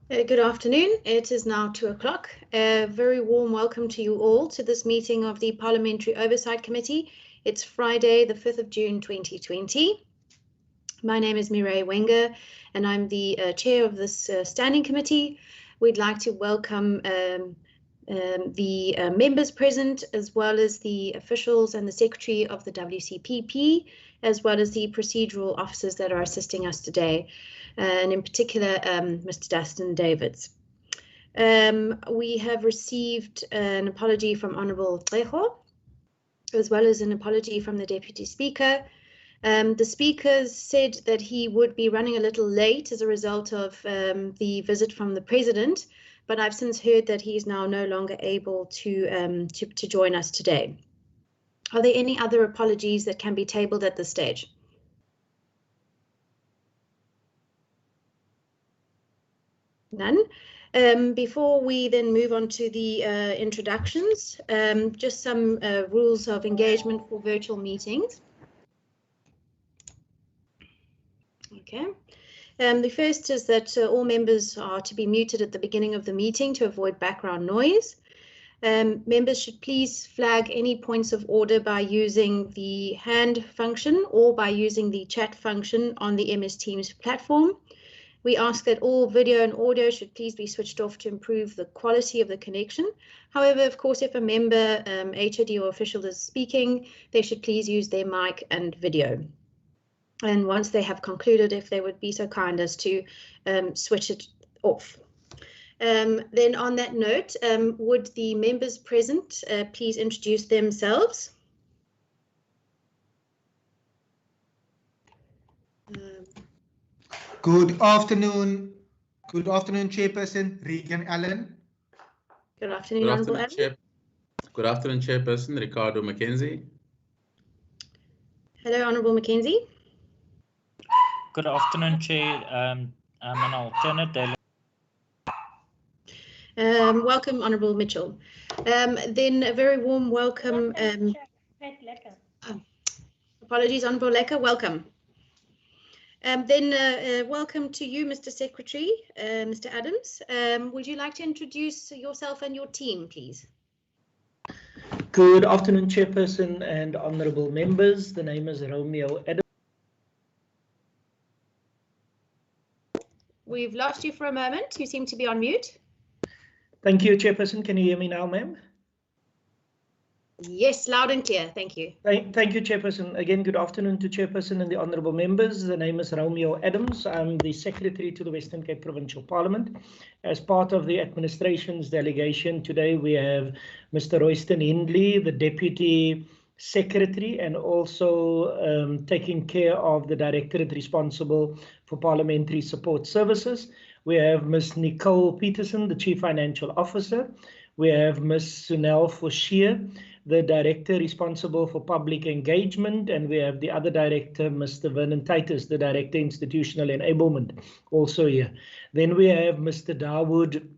Good afternoon. It is now 2 o'clock. A very warm welcome to you all to this meeting of the Parliamentary Oversight Committee. It's Friday, the 5th of June, 2020. My name is Mireille Wenger, and I'm the chair of this standing committee. We'd like to welcome the members present, as well as the officials and the secretary of the WCPP, as well as the procedural officers that are assisting us today, and in particular, Mr. Dustin Davids. We have received an apology from Honourable Tlejo, as well as an apology from the Deputy Speaker. The Speaker said that he would be running a little late as a result of the visit from the President, but I've since heard that he is now no longer able to join us today. Are there any other apologies that can be tabled at this stage? None. Before we then move on to the introductions, just some rules of engagement for virtual meetings. Okay. The first is that all members are to be muted at the beginning of the meeting to avoid background noise. Members should please flag any points of order by using the hand function or by using the chat function on the MS Teams platform. We ask that all video and audio should please be switched off to improve the quality of the connection. However, of course, if a member, HOD or official is speaking, they should please use their mic and video. And once they have concluded, if they would be so kind as to switch it off. Then on that note, would the members present please introduce themselves? Good afternoon, Chairperson Regan Allen. Good afternoon, Honourable Allen. Good afternoon, Chairperson Ricardo Mackenzie. Hello, Honourable Mackenzie. Good afternoon, Chair. I'm an alternate delegate. Welcome, Honourable Mitchell. Then a very warm welcome. Apologies, Honourable Lecker. Welcome. Then welcome to you, Mr. Secretary, Mr. Adams. Would you like to introduce yourself and your team, please? Good afternoon, Chairperson and honourable members. The name is Romeo Adams. We've lost you for a moment. You seem to be on mute. Thank you, Chairperson. Can you hear me now, ma'am? Yes, loud and clear. Thank you. Thank you, Chairperson. Again, good afternoon to Chairperson and the honourable members. The name is Romeo Adams. I'm the Secretary to the Western Cape Provincial Parliament. As part of the administration's delegation today, we have Mr. Royston Hindley, the Deputy Secretary, and also taking care of the Directorate responsible for Parliamentary Support Services. We have Ms. Nicole Peterson, the Chief Financial Officer. We have Ms. Sunel Forshia, the Director responsible for Public Engagement, and we have the other Director, Mr. Vernon Titus, the Director Institutional Enablement, also here. Then we have Mr. Dawood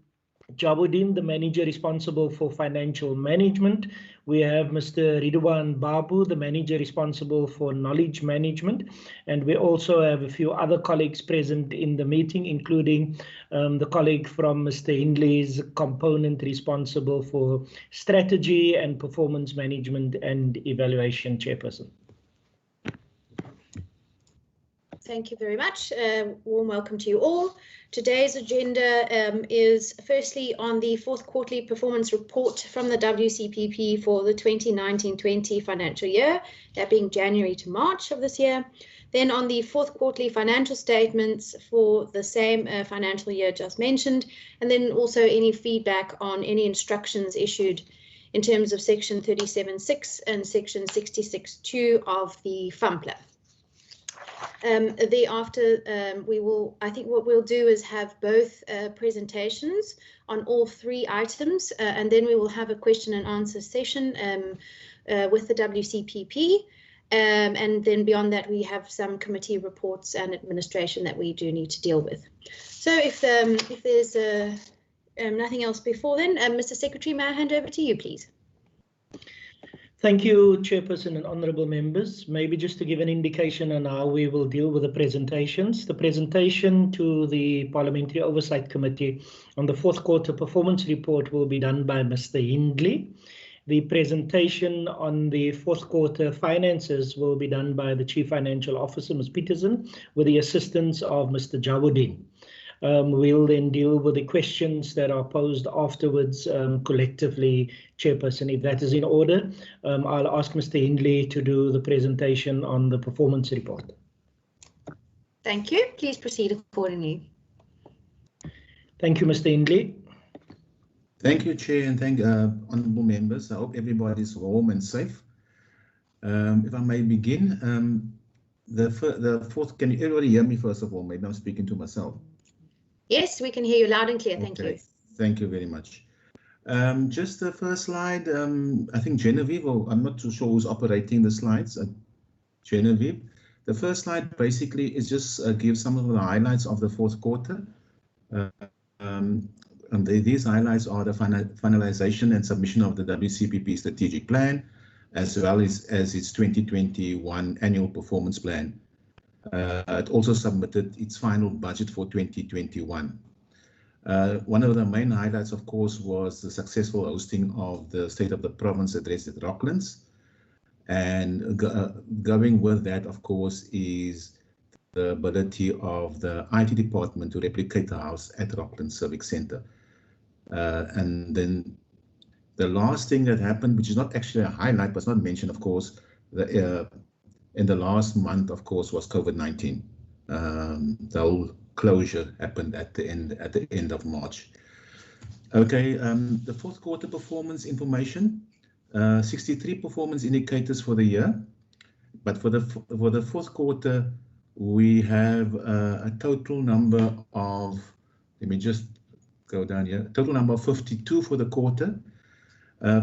Jabudin, the Manager responsible for Financial Management. We have Mr. Ridwan Babu, the Manager responsible for Knowledge Management. And we also have a few other colleagues present in the meeting, including the colleague from Mr. Hindley's component responsible for Strategy and Performance Management and Evaluation, Chairperson. Thank you very much. Warm welcome to you all. Today's agenda is firstly on the fourth quarterly performance report from the WCPP for the 2019-20 financial year, that being January to March of this year. Then on the fourth quarterly financial statements for the same financial year just mentioned, and then also any feedback on any instructions issued in terms of section 37.6 and section 66.2 of the FUMPLA. Thereafter, I think what we'll do is have both presentations on all three items, and then we will have a question and answer session with the WCPP. And then beyond that, we have some committee reports and administration that we do need to deal with. So if there's nothing else before then, Mr. Secretary, may I hand over to you, please? Thank you, Chairperson and honourable members. Maybe just to give an indication on how we will deal with the presentations. The presentation to the Parliamentary Oversight Committee on the fourth quarter performance report will be done by Mr. Hindley. The presentation on the fourth quarter finances will be done by the Chief Financial Officer, Ms. Peterson, with the assistance of Mr. Jawuddin. We'll then deal with the questions that are posed afterwards collectively, Chairperson. If that is in order, I'll ask Mr. Hindley to do the presentation on the performance report. Thank you. Please proceed accordingly. Thank you, Mr. Hindley. Thank you, Chair, and thank honourable members. I hope everybody's warm and safe. If I may begin, the fourth, can everybody hear me first of all? Maybe I'm speaking to myself. Yes, we can hear you loud and clear. Thank you. Thank you very much. Just the first slide, I think Genevieve, or I'm not too sure who's operating the slides. Genevieve. The first slide basically is just give some of the highlights of the fourth quarter. These highlights are the finalization and submission of the WCPP strategic plan, as well as its 2021 annual performance plan. It also submitted its final budget for 2021. One of the main highlights, of course, was the successful hosting of the State of the Province address at Rocklands. And going with that, of course, is the ability of the IT department to replicate the house at Rocklands Civic Centre. And then the last thing that happened, which is not actually a highlight, but it's not mentioned, of course, in the last month, of course, was COVID-19. The whole closure happened at the end of March. Okay, the fourth quarter performance information, 63 performance indicators for the year, but for the fourth quarter, we have a total number of, let me just go down here, total number of 52 for the quarter.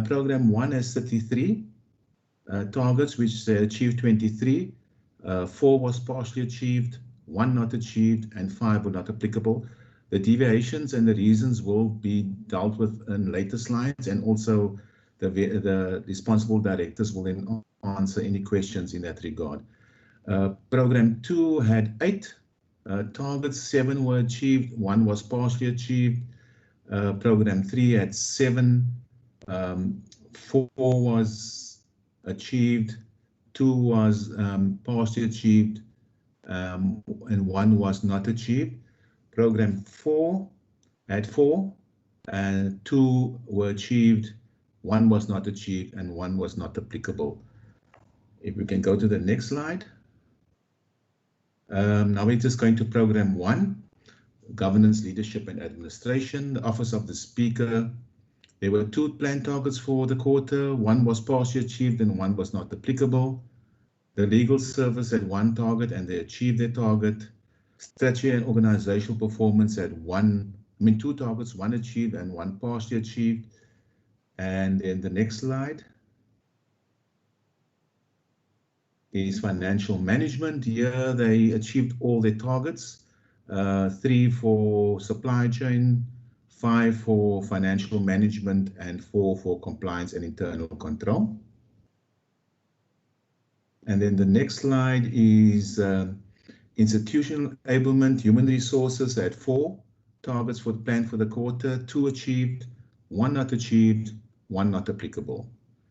Program 1 has 33 targets, which they achieved 23. 4 was partially achieved, 1 not achieved, and 5 were not applicable. The deviations and the reasons will be dealt with in later slides, and also the responsible directors will then answer any questions in that regard. Program 2 had 8 targets, 7 were achieved, 1 was partially achieved. Program 3 had 7, 4 was achieved, 2 was partially achieved, and 1 was not achieved. Program 4 had 4, and 2 were achieved, 1 was not achieved, and 1 was not applicable. If we can go to the next slide. Now we're just going to Program 1, Governance, Leadership and Administration, the Office of the Speaker. There were 2 planned targets for the quarter. 1 was partially achieved and 1 was not applicable. The Legal Service had 1 target and they achieved their target. Strategy and Organizational Performance had 2 targets, 1 achieved and 1 partially achieved. And then the next slide is Financial Management. Here they achieved all their targets. 3 for Supply Chain, 5 for Financial Management, and 4 for Compliance and Internal Control. And then the next slide is Institutional Enablement, Human Resources at 4 targets for the plan for the quarter, 2 achieved, 1 not achieved, 1 not applicable.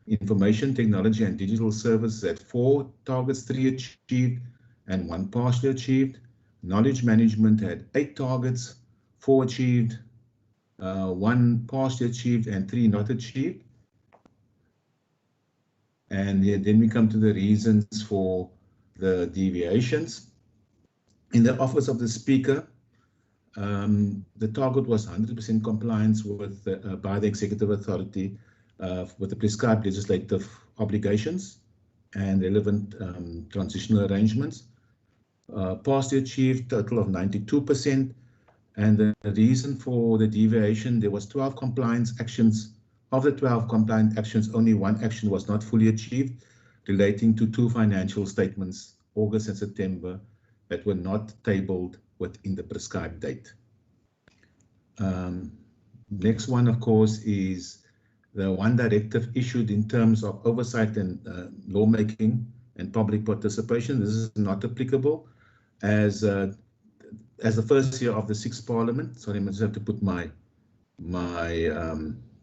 Information Technology and Digital Services at 4 targets, 3 achieved, and 1 partially achieved. Knowledge Management had 8 targets, 4 achieved, 1 partially achieved, and 3 not achieved. And then we come to the reasons for the deviations. In the Office of the Speaker, the target was 100% compliance with by the Executive Authority with the prescribed legislative obligations and relevant transitional arrangements. Partially achieved, total of 92%. And the reason for the deviation, there was 12 compliance actions. Of the 12 compliance actions, only 1 action was not fully achieved, relating to 2 financial statements, August and September, that were not tabled within the prescribed date. Next one, of course, is the one directive issued in terms of oversight and lawmaking and public participation. This is not applicable as the first year of the 6th Parliament. Sorry, I just have to put my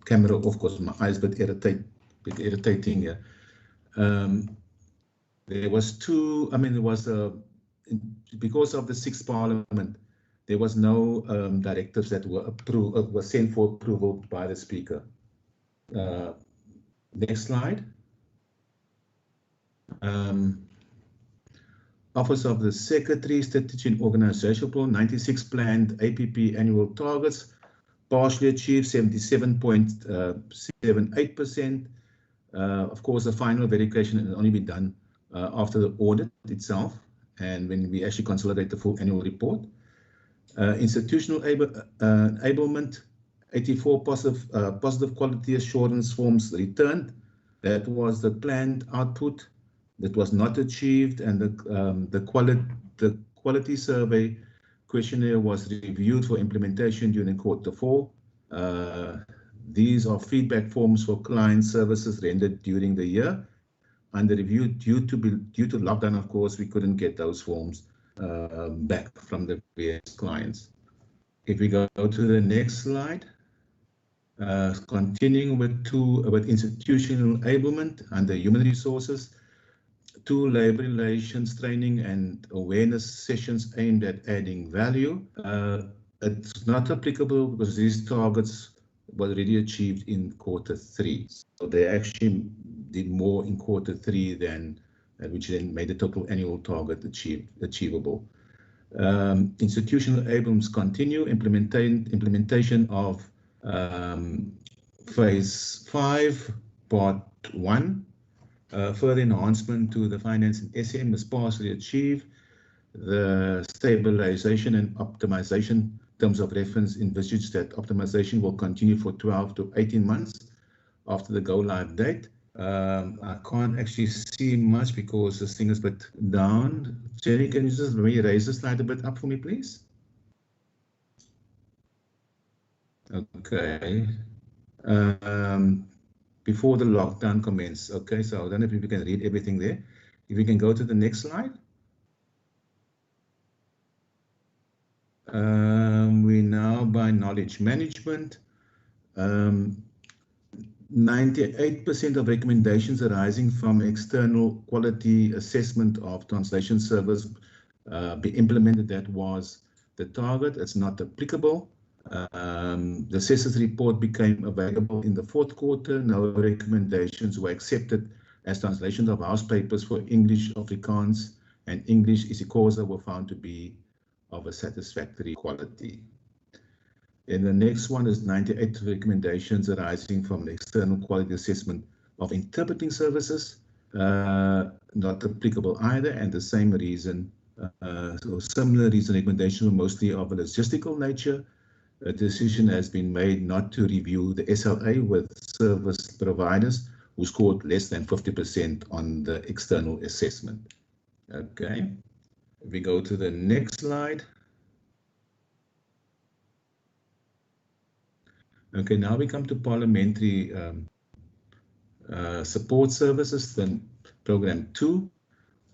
camera off because my eyes a bit irritating here. There was because of the 6th Parliament, there was no directives that were sent for approval by the Speaker. Next slide. Office of the Secretary, Strategy and Organizational Plan, 96 planned APP annual targets, partially achieved 77.78%. Of course, the final verification will only be done after the audit itself and when we actually consolidate the full annual report. Institutional enablement, 84 positive quality assurance forms returned. That was the planned output that was not achieved, and the quality survey questionnaire was reviewed for implementation during Q4. These are feedback forms for client services rendered during the year. Under review, due to lockdown, of course, we couldn't get those forms back from the various clients. If we go to the next slide, continuing with institutional enablement under human resources, 2 labor relations training and awareness sessions aimed at adding value. It's not applicable because these targets were already achieved in Q3. So they actually did more in Q3 than which then made the total annual target achievable. Institutional enablements continue. Implementation of Phase 5, Part 1. Further enhancement to the finance and SM is partially achieved. The stabilization and optimization terms of reference envisage that optimization will continue for 12 to 18 months after the go live date. I can't actually see much because this thing is a bit down. Jenny, can you just maybe raise the slide a bit up for me, please? Okay. Before the lockdown commenced. Okay, so I don't know if you can read everything there. If we can go to the next slide. We now by knowledge management. 98% of recommendations arising from external quality assessment of translation service be implemented. That was the target. It's not applicable. The assessor's report became available in the Q4. No recommendations were accepted as translations of house papers for English, Afrikaans, and English isiXhosa were found to be of a satisfactory quality. And the next one is 98 recommendations arising from the external quality assessment of interpreting services, not applicable either, and the same reason, so similar reason recommendations were mostly of a logistical nature. A decision has been made not to review the SLA with service providers who scored less than 50% on the external assessment. Okay, if we go to the next slide. Okay, now we come to parliamentary support services, then program 2.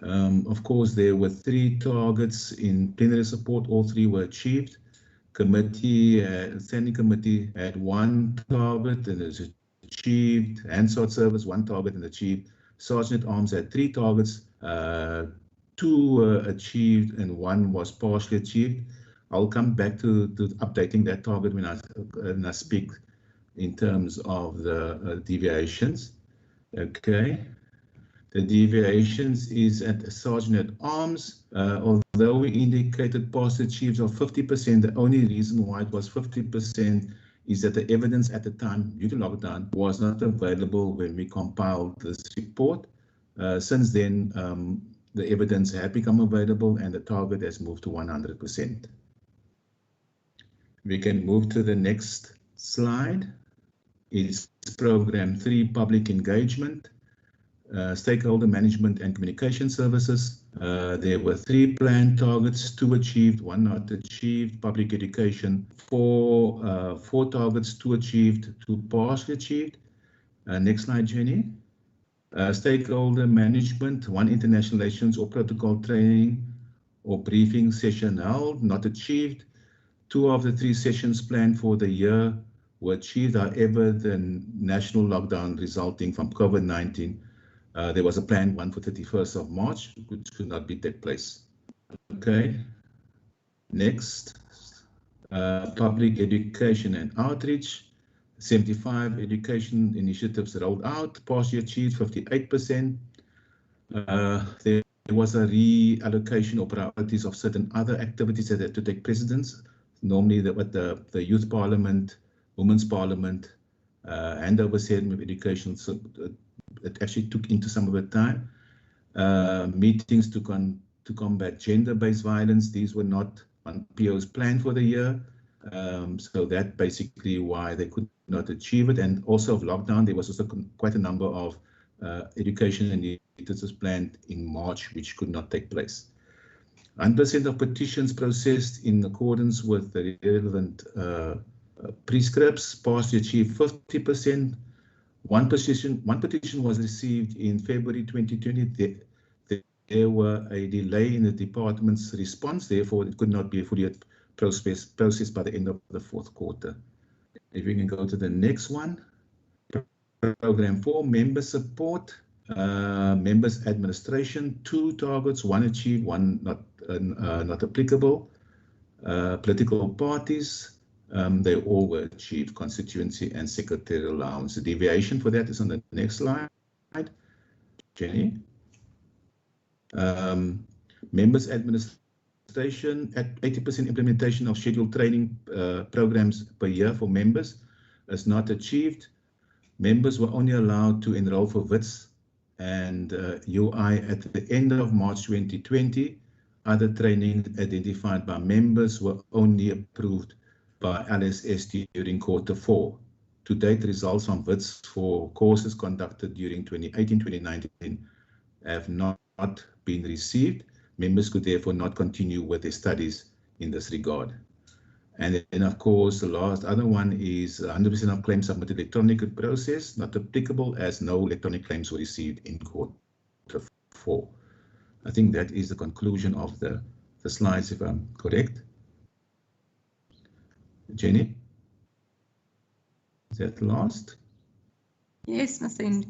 Of course, there were 3 targets in plenary support. All 3 were achieved. Standing committee had 1 target and is achieved. Hansard service 1 target and achieved. Sergeant at Arms had 3 targets. 2 were achieved and 1 was partially achieved. I'll come back to updating that target when I speak in terms of the deviations. Okay. The deviations is at Sergeant at Arms. Although we indicated past achieves of 50%, the only reason why it was 50% is that the evidence at the time due to lockdown was not available when we compiled this report. Since then, the evidence had become available and the target has moved to 100%. We can move to the next slide. It's program 3, public engagement. Stakeholder management and communication services. There were 3 planned targets, 2 achieved, 1 not achieved. Public education, 4 targets, 2 achieved, 2 partially achieved. Next slide, Jenny. Stakeholder management, 1 international relations or protocol training or briefing session held, not achieved. 2 of the 3 sessions planned for the year were achieved. However, the national lockdown resulting from COVID-19, there was a planned one for 31st of March, which could not take place. Okay. Next, public education and outreach. 75 education initiatives rolled out, partially achieved 58%. There was a reallocation of priorities of certain other activities that had to take precedence. Normally, the youth parliament, women's parliament, handover ceremony of education, so it actually took into some of the time. Meetings to combat gender-based violence, these were not on PO's plan for the year. So that basically why they could not achieve it. And also of lockdown, there was also quite a number of education initiatives planned in March, which could not take place. 100% of petitions processed in accordance with the relevant prescripts, partially achieved 50%. One petition was received in February 2020. There were a delay in the department's response, therefore it could not be fully processed by the end of the 4th quarter. If we can go to the next one. Program 4, member support, members administration, 2 targets, 1 achieved, 1 not applicable. Political parties, they all were achieved, constituency and secretarial allowance. The deviation for that is on the next slide. Jenny. Members administration at 80% implementation of scheduled training programs per year for members is not achieved. Members were only allowed to enroll for WITS and UI at the end of March 2020. Other training identified by members were only approved by LSS during Q4. To date, results from WITS for courses conducted during 2018-2019 have not been received. Members could therefore not continue with their studies in this regard. And then, of course, the last other one is 100% of claims submitted electronically processed, not applicable as no electronic claims were received in Q4. I think that is the conclusion of the slides, if I'm correct. Jenny? Is that the last? Yes, Mr. Henry.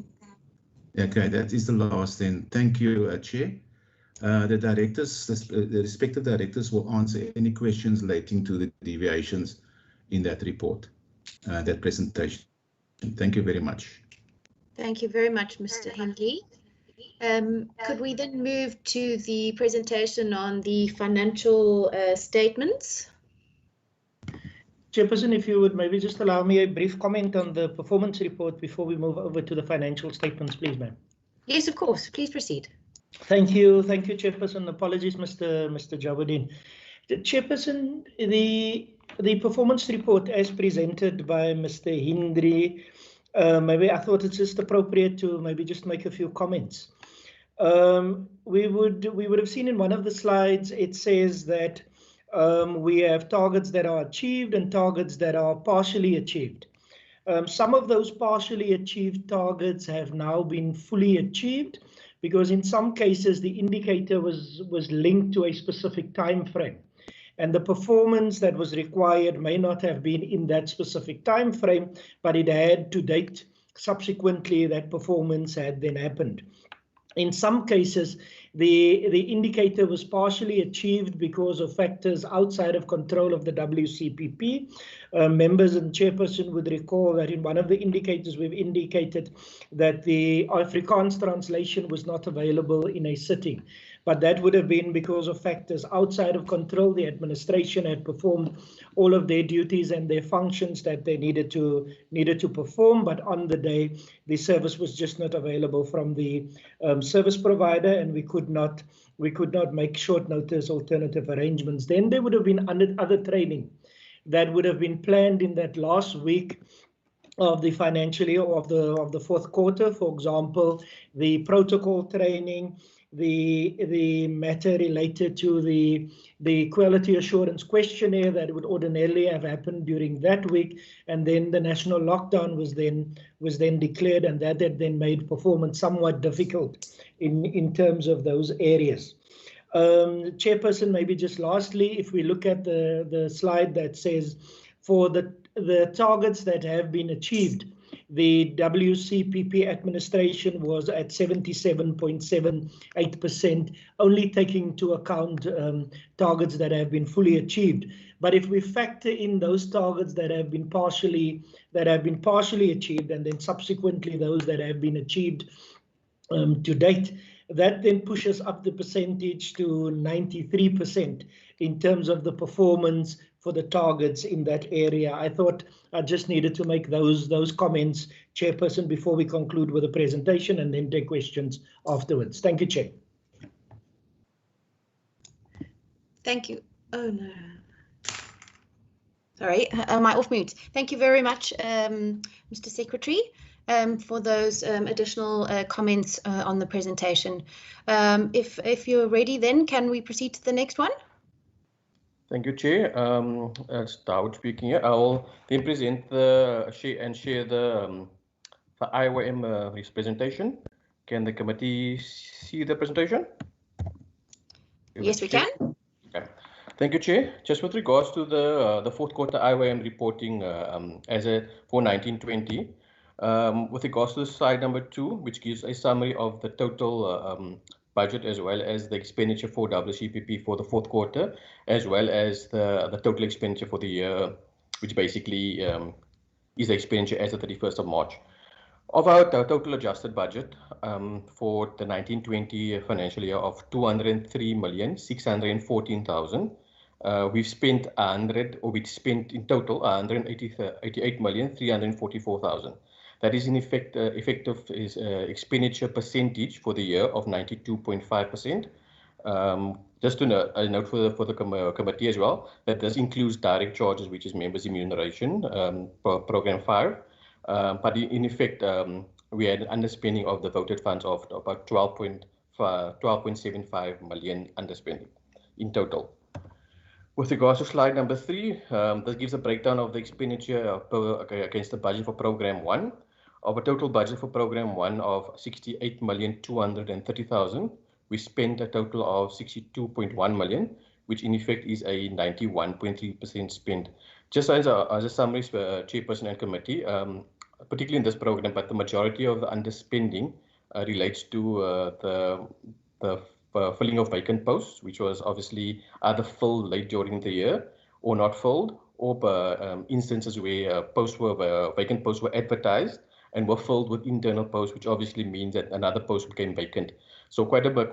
Okay, that is the last then. Thank you, Chair. The directors, the respective directors will answer any questions relating to the deviations in that report, that presentation. Thank you very much. Thank you very much, Mr. Henley. Could we then move to the presentation on the financial statements? Chairperson, if you would maybe just allow me a brief comment on the performance report before we move over to the financial statements, please, ma'am. Yes, of course. Please proceed. Thank you, Chairperson. Apologies, Mr. Jawuddin. Chairperson, the performance report as presented by Mr. Hindri, maybe I thought it's just appropriate to maybe just make a few comments. We would have seen in one of the slides it says that we have targets that are achieved and targets that are partially achieved. Some of those partially achieved targets have now been fully achieved, because in some cases the indicator was linked to a specific time frame, and the performance that was required may not have been in that specific time frame, but it had to date subsequently that performance had then happened. In some cases, the indicator was partially achieved because of factors outside of control of the WCPP. Members and Chairperson would recall that in one of the indicators we've indicated that the Afrikaans translation was not available in a sitting, but that would have been because of factors outside of control. The administration had performed all of their duties and their functions that they needed to perform, but on the day the service was just not available from the service provider, and we could not make short notice alternative arrangements. Then there would have been other training that would have been planned in that last week of the financial year or of the 4th quarter. For example, the protocol training, the matter related to the quality assurance questionnaire that would ordinarily have happened during that week, and then the national lockdown was then declared, and that had then made performance somewhat difficult in terms of those areas. Chairperson, maybe just lastly, if we look at the slide that says for the targets that have been achieved, the WCPP administration was at 77.78%, only taking into account targets that have been fully achieved. But if we factor in those targets that have been partially achieved, and then subsequently those that have been achieved to date, that then pushes up the percentage to 93% in terms of the performance for the targets in that area. I thought I just needed to make those comments, Chairperson, before we conclude with the presentation and then take questions afterwards. Thank you, Chair. Thank you. Oh no. Sorry, am I off mute? Thank you very much, Mr. Secretary, for those additional comments on the presentation. If you're ready, then can we proceed to the next one? Thank you, Chair. It's Dawood speaking here. I will then present share the IOM presentation. Can the committee see the presentation? Yes, we can. Okay. Thank you, Chair. Just with regards to the fourth quarter IOM reporting for 1920, with regards to slide number 2, which gives a summary of the total budget as well as the expenditure for WCPP for the fourth quarter, as well as the total expenditure for the year, which basically is the expenditure as of 31st of March. Of our total adjusted budget for the 1920 financial year of 203,614,000, we've spent in total 188,344,000. That is in effect effective expenditure percentage for the year of 92.5%. Just to note for the committee as well, that this includes direct charges, which is members' remuneration, program 5. But in effect, we had an underspending of the voted funds of about 12.75 million underspending in total. With regards to slide number 3, this gives a breakdown of the expenditure against the budget for program 1. Of a total budget for program 1 of 68,230,000, we spent a total of 62.1 million, which in effect is a 91.3% spend. Just as a summary, Chairperson and committee, particularly in this program, but the majority of the underspending relates to the filling of vacant posts, which was obviously either filled late during the year or not filled, or instances where vacant posts were advertised and were filled with internal posts, which obviously means that another post became vacant. So quite a big,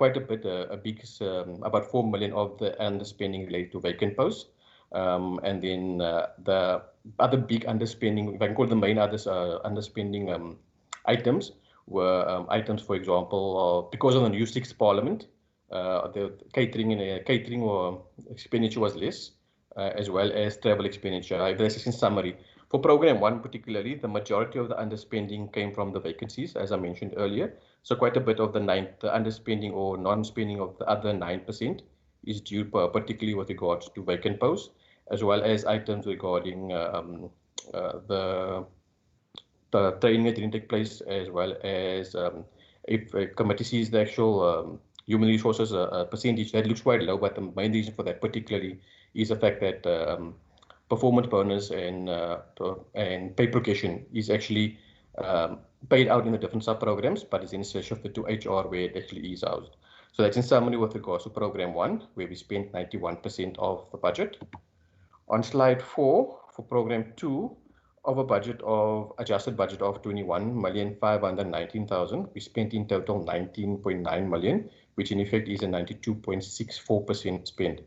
about 4 million of the underspending related to vacant posts. And then the other big underspending, if I can call the main underspending items, were items, for example, because of the new 6th Parliament, the catering or expenditure was less, as well as travel expenditure. This is in summary. For program 1 particularly, the majority of the underspending came from the vacancies, as I mentioned earlier. So quite a bit of the underspending or non-spending of the other 9% is due particularly with regards to vacant posts, as well as items regarding the training that didn't take place, as well as if a committee sees the actual human resources percentage, that looks quite low, but the main reason for that particularly is the fact that performance bonus and pay progression is actually paid out in the different sub-programs, but it's in shifted to HR where it actually is housed. So that's in summary with regards to program 1, where we spent 91% of the budget. On slide 4, for program 2, of a adjusted budget of 21,519,000, we spent in total 19.9 million, which in effect is a 92.64% spend.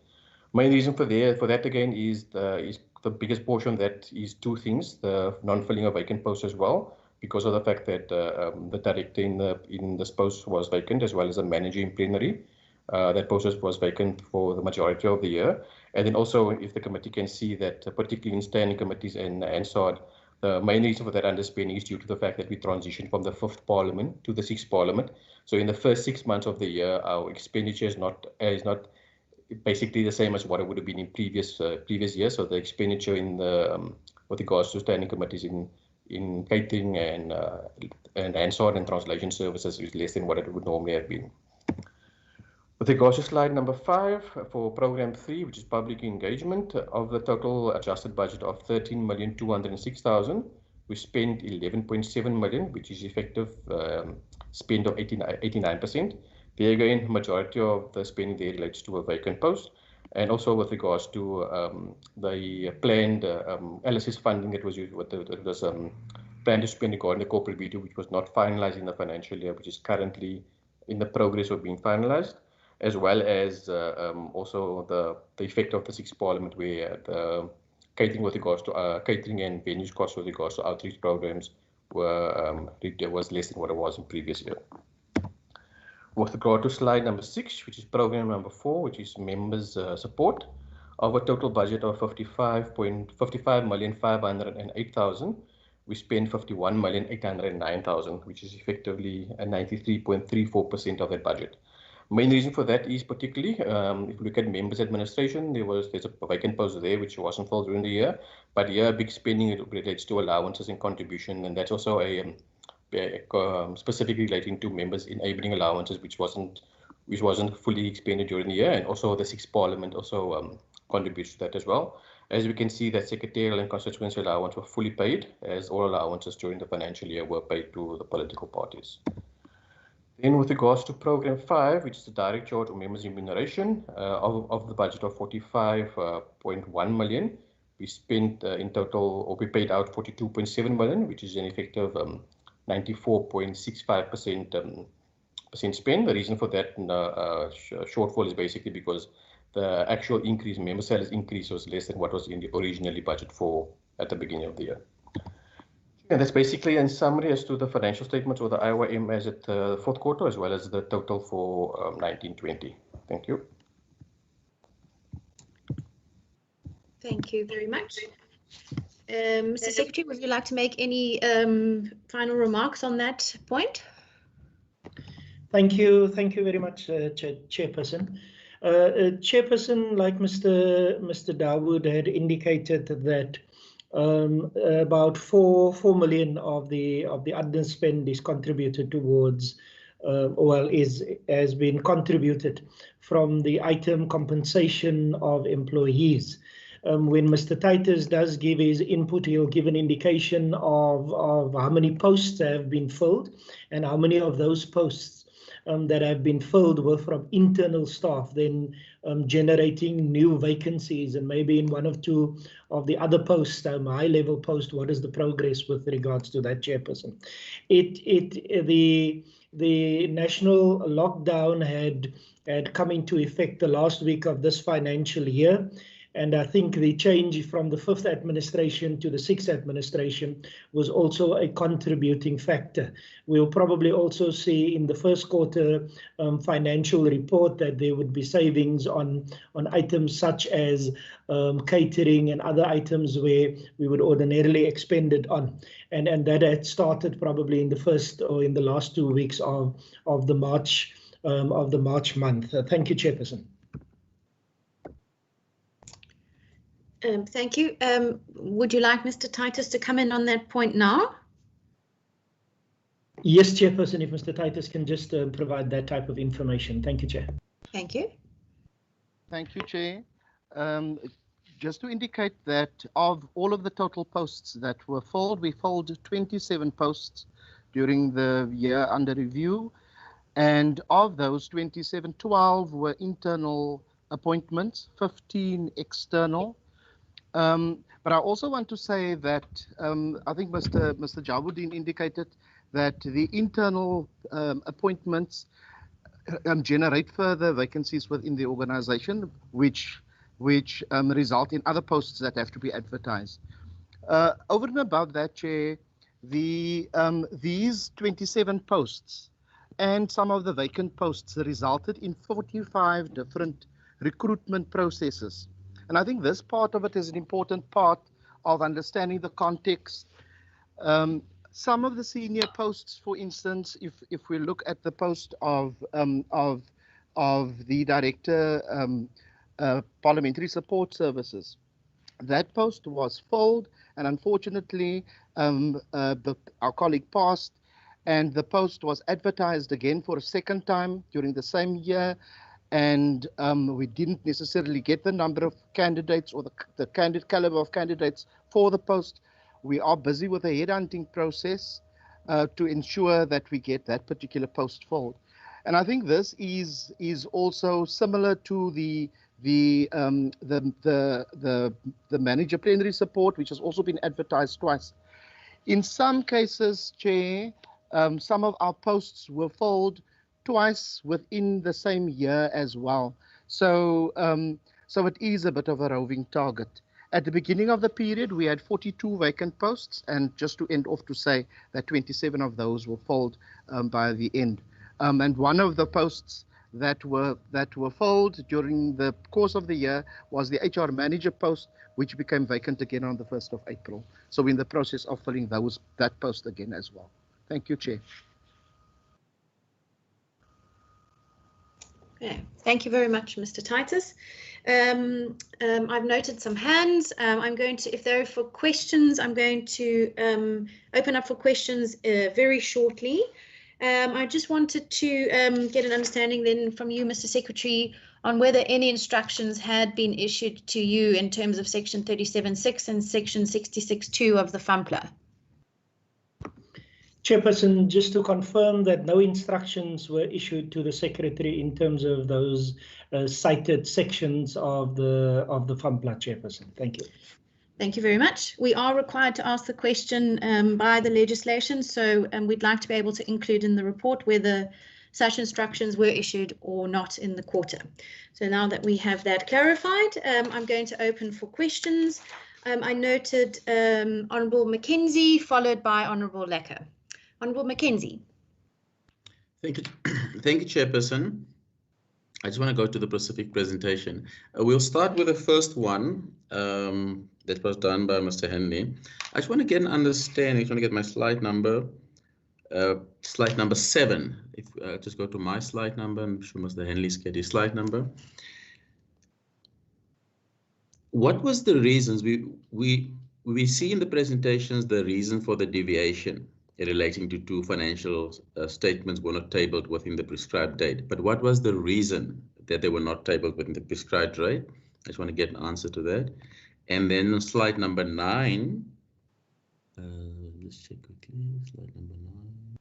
Main reason for that again is the biggest portion that is two things: the non-filling of vacant posts as well, because of the fact that the director in this post was vacant, as well as the manager in plenary. That post was vacant for the majority of the year. And then also, if the committee can see that, particularly in standing committees and SOD, The main reason for that underspending is due to the fact that we transitioned from the 5th Parliament to the 6th Parliament. So in the first 6 months of the year, our expenditure is not basically the same as what it would have been in previous years. So the expenditure in the with regards to standing committees in catering and Hansard and translation services is less than what it would normally have been. With regards to slide number 5 for program 3, which is public engagement, of the total adjusted budget of 13,206,000, we spent 11.7 million, which is effective spend of 89%. There again, majority of the spending there relates to a vacant post, and also with regards to the planned LSS funding that was used, planned to spend regarding the corporate veto, which was not finalized in the financial year, which is currently in the progress of being finalized, as well as also the effect of the 6th Parliament, where the catering with regards to catering and venues costs with regards to outreach programs was less than what it was in previous year. With regard to slide number 6, which is program number 4, which is members support, of a total budget of 55,508,000, we spent 51,809,000, which is effectively a 93.34% of that budget. Main reason for that is particularly, if you look at members administration, there's a vacant post there which wasn't filled during the year, but here big spending relates to allowances and contribution, and that's also specifically relating to members enabling allowances, which wasn't fully expended during the year, and also the 6th Parliament also contributes to that as well. As we can see, that secretarial and constituency allowance were fully paid, as all allowances during the financial year were paid to the political parties. Then with regards to program 5, which is the direct charge of members' remuneration, of the budget of 45.1 million, we spent in total, or we paid out 42.7 million, which is an effective 94.65% spend. The reason for that shortfall is basically because the actual increase in member salaries increase was less than what was in the originally budget for at the beginning of the year. And that's basically in summary as to the financial statements or the IYM as at the 4th quarter, as well as the total for 1920. Thank you. Thank you very much. Mr. Secretary, would you like to make any final remarks on that point? Thank you very much, Chairperson. Chairperson, like Mr. Dawood had indicated that about 4 million of the admin spend is contributed towards, has been contributed from the item compensation of employees. When Mr. Titus does give his input, he'll give an indication of how many posts have been filled and how many of those posts that have been filled were from internal staff, then generating new vacancies, and maybe in 1 or 2 of the other posts, high-level posts, what is the progress with regards to that, Chairperson? The national lockdown had come into effect the last week of this financial year, and I think the change from the 5th administration to the 6th administration was also a contributing factor. We'll probably also see in the 1st quarter financial report that there would be savings on items such as catering and other items where we would ordinarily expend it on. And that had started probably in the first or in the last 2 weeks of the March month. Thank you, Chairperson. Thank you. Would you like Mr. Titus to come in on that point now? Yes, Chairperson, if Mr. Titus can just provide that type of information. Thank you, Chair. Thank you. Thank you, Chair. Just to indicate that of all of the total posts that were filled, we filled 27 posts during the year under review. And of those 27, 12 were internal appointments, 15 external. But I also want to say that I think Mr. Jawuddin indicated that the internal appointments generate further vacancies within the organization, which result in other posts that have to be advertised. Over and above that, Chair, these 27 posts and some of the vacant posts resulted in 45 different recruitment processes. And I think this part of it is an important part of understanding the context Some of the senior posts, for instance, if we look at the post of the Director Parliamentary Support Services, that post was filled, and unfortunately our colleague passed, and the post was advertised again for a second time during the same year, and we didn't necessarily get the number of candidates or the caliber of candidates for the post. We are busy with a headhunting process to ensure that we get that particular post filled. And I think this is also similar to the manager plenary support, which has also been advertised twice. In some cases, Chair, some of our posts were filled twice within the same year as well. So it is a bit of a roving target. At the beginning of the period, we had 42 vacant posts, and just to end off to say that 27 of those were filled by the end. And one of the posts that were filled during the course of the year was the HR manager post, which became vacant again on the 1st of April. So we're in the process of filling that post again as well. Thank you, Chair. Okay, thank you very much, Mr. Titus. I've noted some hands. I'm going to, if there are for questions, I'm going to open up for questions very shortly. I just wanted to get an understanding then from you, Mr. Secretary, on whether any instructions had been issued to you in terms of Section 37.6 and Section 66.2 of the FAMPLA. Chairperson, just to confirm that no instructions were issued to the Secretary in terms of those cited sections of the FAMPLA, Chairperson. Thank you. Thank you very much. We are required to ask the question by the legislation, so we'd like to be able to include in the report whether such instructions were issued or not in the quarter. So now that we have that clarified, I'm going to open for questions. I noted Honourable Mackenzie, followed by Honourable Lecker. Honourable Mackenzie. Thank you, Chairperson. I just want to go to the specific presentation. We'll start with the first one that was done by Mr. Henley. I just want to get an understanding. I just want to get my slide number 7. If just go to my slide number, I'm sure Mr. Henley's get his slide number. What was the reasons we see in the presentations the reason for the deviation relating to 2 financial statements were not tabled within the prescribed date? But what was the reason that they were not tabled within the prescribed date? I just want to get an answer to that. And then on slide number 9, let's check quickly, slide number 9.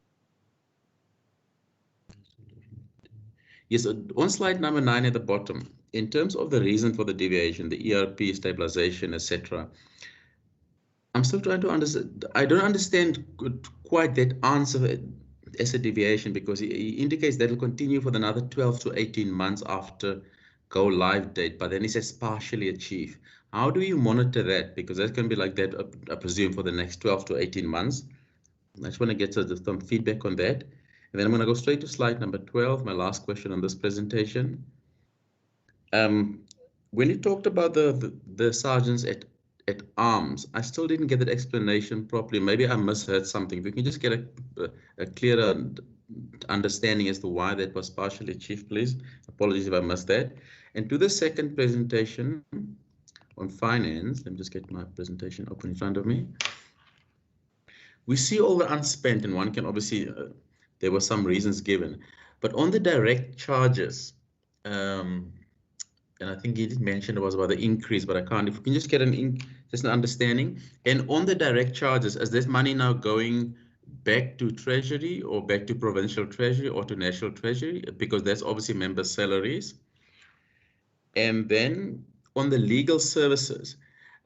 Yes, on slide number 9 at the bottom, in terms of the reason for the deviation, the ERP stabilization, etc., I'm still trying to understand. I don't understand quite that answer as a deviation, because he indicates that will continue for another 12 to 18 months after go live date, but then he says partially achieve. How do you monitor that? Because that can be like that, I presume, for the next 12 to 18 months. I just want to get some feedback on that. And then I'm going to go straight to slide number 12, my last question on this presentation. When you talked about the sergeants at arms, I still didn't get that explanation properly. Maybe I misheard something. If we can just get a clearer understanding as to why that was partially achieved, please. Apologies if I missed that. And to the second presentation on finance, let me just get my presentation open in front of me. We see all the unspent, and one can obviously, there were some reasons given, but on the direct charges, and I think he did mention it was about the increase, but I can't. If we can just get just an understanding. And on the direct charges, is this money now going back to Treasury or back to Provincial Treasury or to National Treasury? Because that's obviously member salaries. And then on the legal services,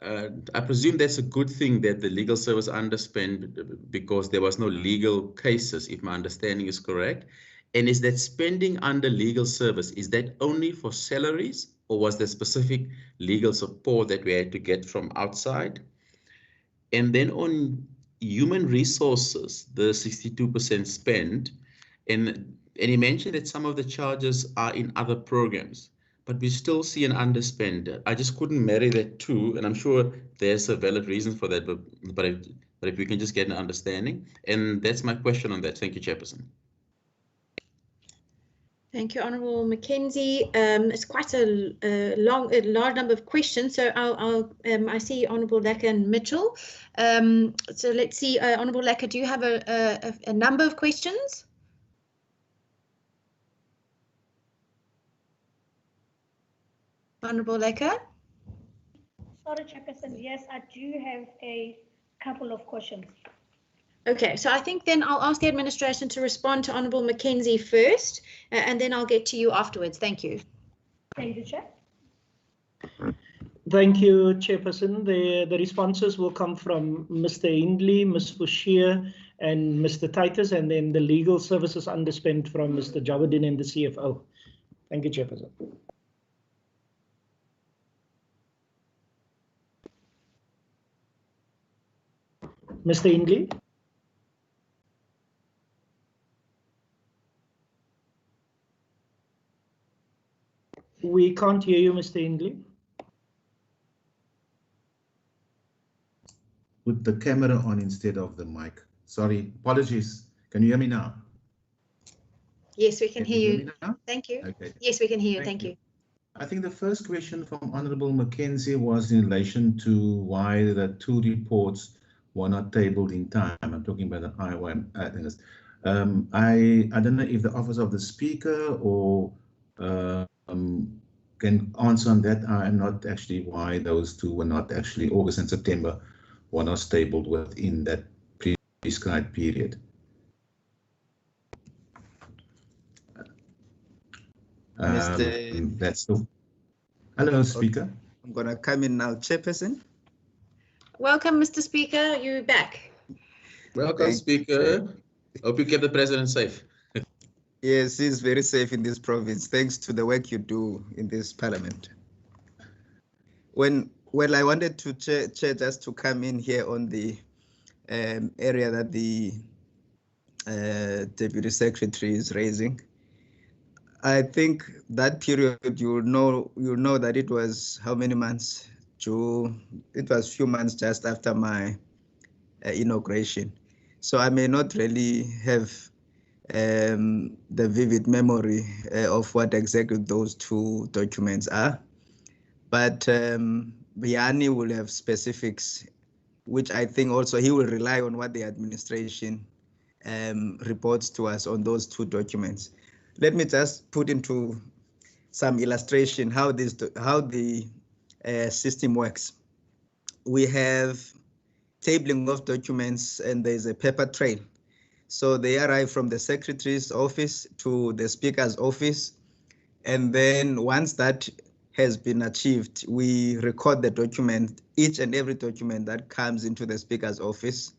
I presume that's a good thing that the legal service underspent because there was no legal cases, if my understanding is correct. And is that spending under legal service, is that only for salaries, or was there specific legal support that we had to get from outside? And then on human resources, the 62% spent, and he mentioned that some of the charges are in other programs, but we still see an underspend. I just couldn't marry that too, and I'm sure there's a valid reason for that, but but if we can just get an understanding. And that's my question on that. Thank you, Chairperson. Thank you, Honourable Mackenzie. It's quite a large number of questions. So I see Honourable Lecker and Mitchell. So let's see, Honourable Lecker, do you have a number of questions? Honourable Lecker? Sorry, Chairperson. Yes, I do have a couple of questions. Okay, so I think then I'll ask the administration to respond to Honourable Mackenzie first, and then I'll get to you afterwards. Thank you. Thank you, Chair. Thank you, Chairperson. The responses will come from Mr. Hindley, Ms. Fouchier, and Mr. Titus, and then the legal services underspent from Mr. Jawuddin and the CFO. Thank you, Chairperson. Mr. Hindley? We can't hear you, Mr. Hindley. Put the camera on instead of the mic. Sorry, apologies. Can you hear me now? Yes, we can hear you. Now? Thank you. Okay. Yes, we can hear you. Thank you. I think the first question from Honourable Mackenzie was in relation to why the two reports were not tabled in time. I'm talking about the IOM. I don't know if the Office of the Speaker or can answer on that. I'm not actually why those two were not actually, August and September, were not tabled within that prescribed period. That's the. Hello, Speaker. Okay. I'm going to come in now, Chairperson. Welcome, Mr. Speaker. You're back. Welcome, Speaker. Hope you kept the President safe. Yes, he's very safe in this province, thanks to the work you do in this Parliament. Well, I wanted to chair just to come in here on the area that the Deputy Secretary is raising. I think that period, you'll know that it was how many months? It was a few months just after my inauguration. So I may not really have the vivid memory of what exactly those two documents are, but Yanni will have specifics, which I think also he will rely on what the administration reports to us on those two documents. Let me just put into some illustration how the system works. We have tabling of documents and there's a paper trail. So they arrive from the Secretary's office to the Speaker's office. And then once that has been achieved, we record the document, each and every document that comes into the Speaker's office,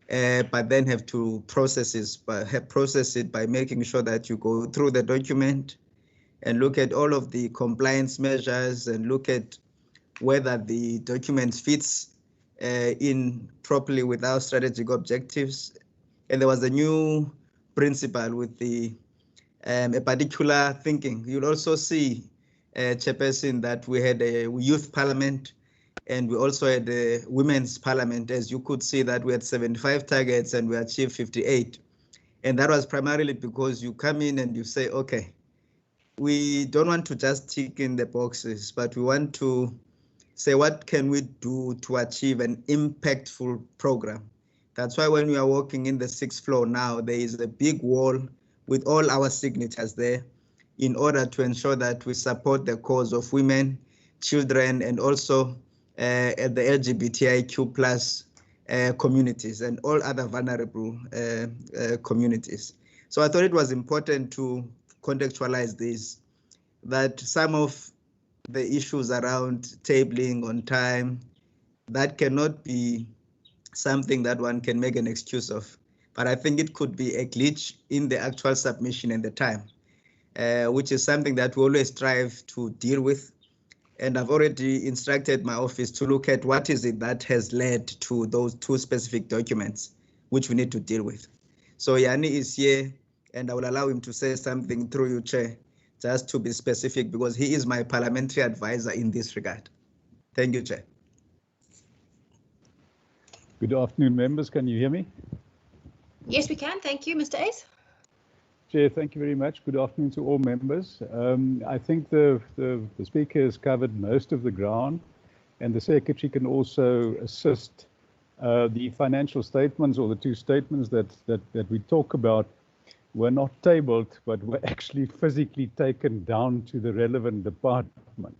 but then have to process it by making sure that you go through the document and look at all of the compliance measures and look at whether the document fits in properly with our strategic objectives. And there was a new principle with the a particular thinking. You'll also see, Chairperson, that we had a youth parliament and we also had a women's parliament. As you could see that we had 75 targets and we achieved 58. And that was primarily because you come in and you say, okay, we don't want to just tick in the boxes, but we want to say, what can we do to achieve an impactful program? That's why when we are walking in the 6th floor now, there is a big wall with all our signatures there in order to ensure that we support the cause of women, children, and also the LGBTIQ plus communities and all other vulnerable communities. So I thought it was important to contextualize this, that some of the issues around tabling on time, that cannot be something that one can make an excuse of. But I think it could be a glitch in the actual submission and the time, which is something that we always strive to deal with. And I've already instructed my office to look at what is it that has led to those two specific documents, which we need to deal with. So Yanni is here, and I will allow him to say something through you, Chair, just to be specific, because he is my parliamentary advisor in this regard. Thank you, Chair. Good afternoon, members. Can you hear me? Yes, we can. Thank you, Mr. Ace. Chair, thank you very much. Good afternoon to all members. I think the speaker has covered most of the ground, and the secretary can also assist. The financial statements, or the two statements that we talk about, were not tabled, but were actually physically taken down to the relevant department.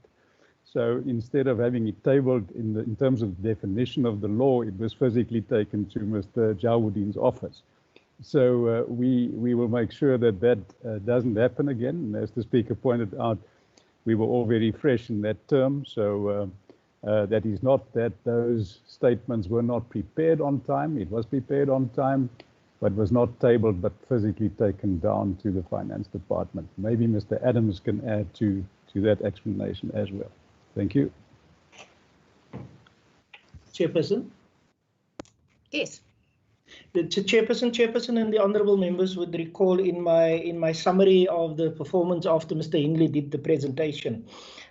So instead of having it tabled in terms of definition of the law, it was physically taken to Mr. Jawuddin's office. So we will make sure that doesn't happen again. And as the speaker pointed out, we were all very fresh in that term. So that is not that those statements were not prepared on time. It was prepared on time, but was not tabled, but physically taken down to the finance department. Maybe Mr. Adams can add to that explanation as well. Thank you. Chairperson? Yes. The Chairperson and the honourable members would recall in my summary of the performance after Mr. Hindley did the presentation,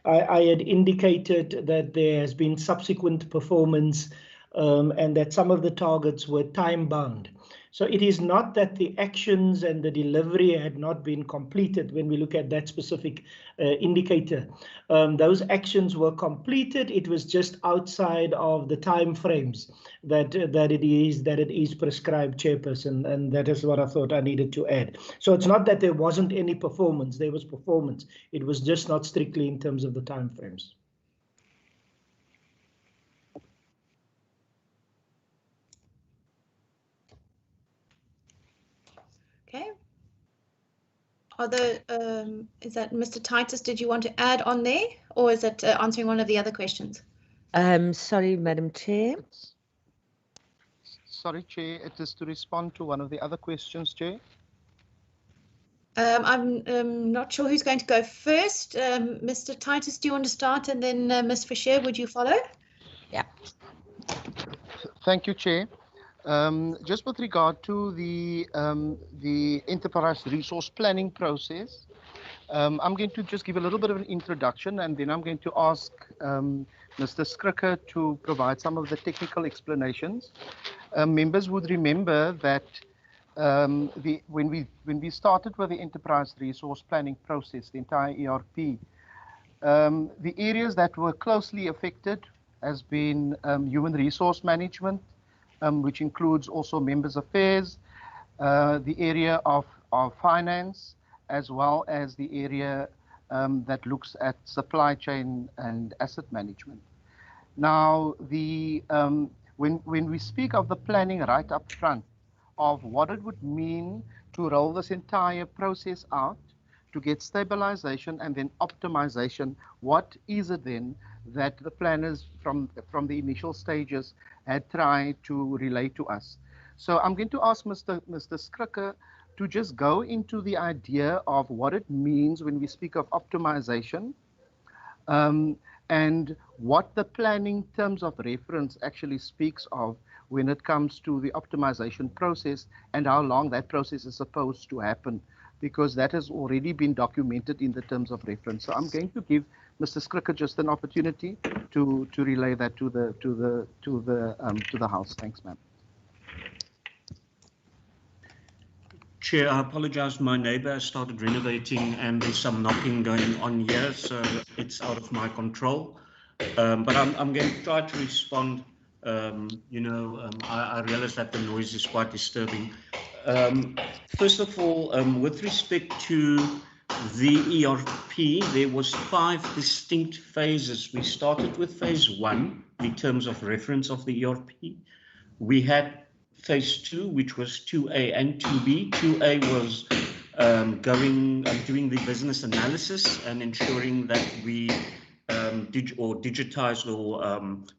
I had indicated that there has been subsequent performance and that some of the targets were time bound. So it is not that the actions and the delivery had not been completed when we look at that specific indicator. Those actions were completed. It was just outside of the time frames that it is prescribed, Chairperson, and that is what I thought I needed to add. So it's not that there wasn't any performance. There was performance. It was just not strictly in terms of the time frames. Okay. Is that Mr. Titus? Did you want to add on there, or is it answering one of the other questions? Sorry, Madam Chair. Sorry, Chair. It is to respond to one of the other questions, Chair. I'm not sure who's going to go first. Mr. Titus, do you want to start, and then Ms. Fisher, would you follow? Yeah. Thank you, Chair. Just with regard to the enterprise resource planning process, I'm going to just give a little bit of an introduction, and then I'm going to ask Mr. Skriker to provide some of the technical explanations. Members would remember that when we started with the enterprise resource planning process, the entire ERP, the areas that were closely affected has been human resource management, which includes also members' affairs, the area of finance, as well as the area that looks at supply chain and asset management. Now, when we speak of the planning right up front of what it would mean to roll this entire process out, to get stabilization and then optimization, what is it then that the planners from the initial stages had tried to relate to us? So I'm going to ask Mr. Skriker to just go into the idea of what it means when we speak of optimization, and what the planning terms of reference actually speaks of when it comes to the optimization process, and how long that process is supposed to happen, because that has already been documented in the terms of reference. So I'm going to give Mr. Skriker just an opportunity to relay that to the House. Thanks, ma'am. Chair, I apologize. My neighbor has started renovating and there's some knocking going on here, so it's out of my control. But I'm going to try to respond. I realize that the noise is quite disturbing. First of all, with respect to the ERP, there was 5 distinct phases. We started with phase 1 in terms of reference of the ERP. We had phase 2, which was 2A and 2B. 2A was doing the business analysis and ensuring that we digitized or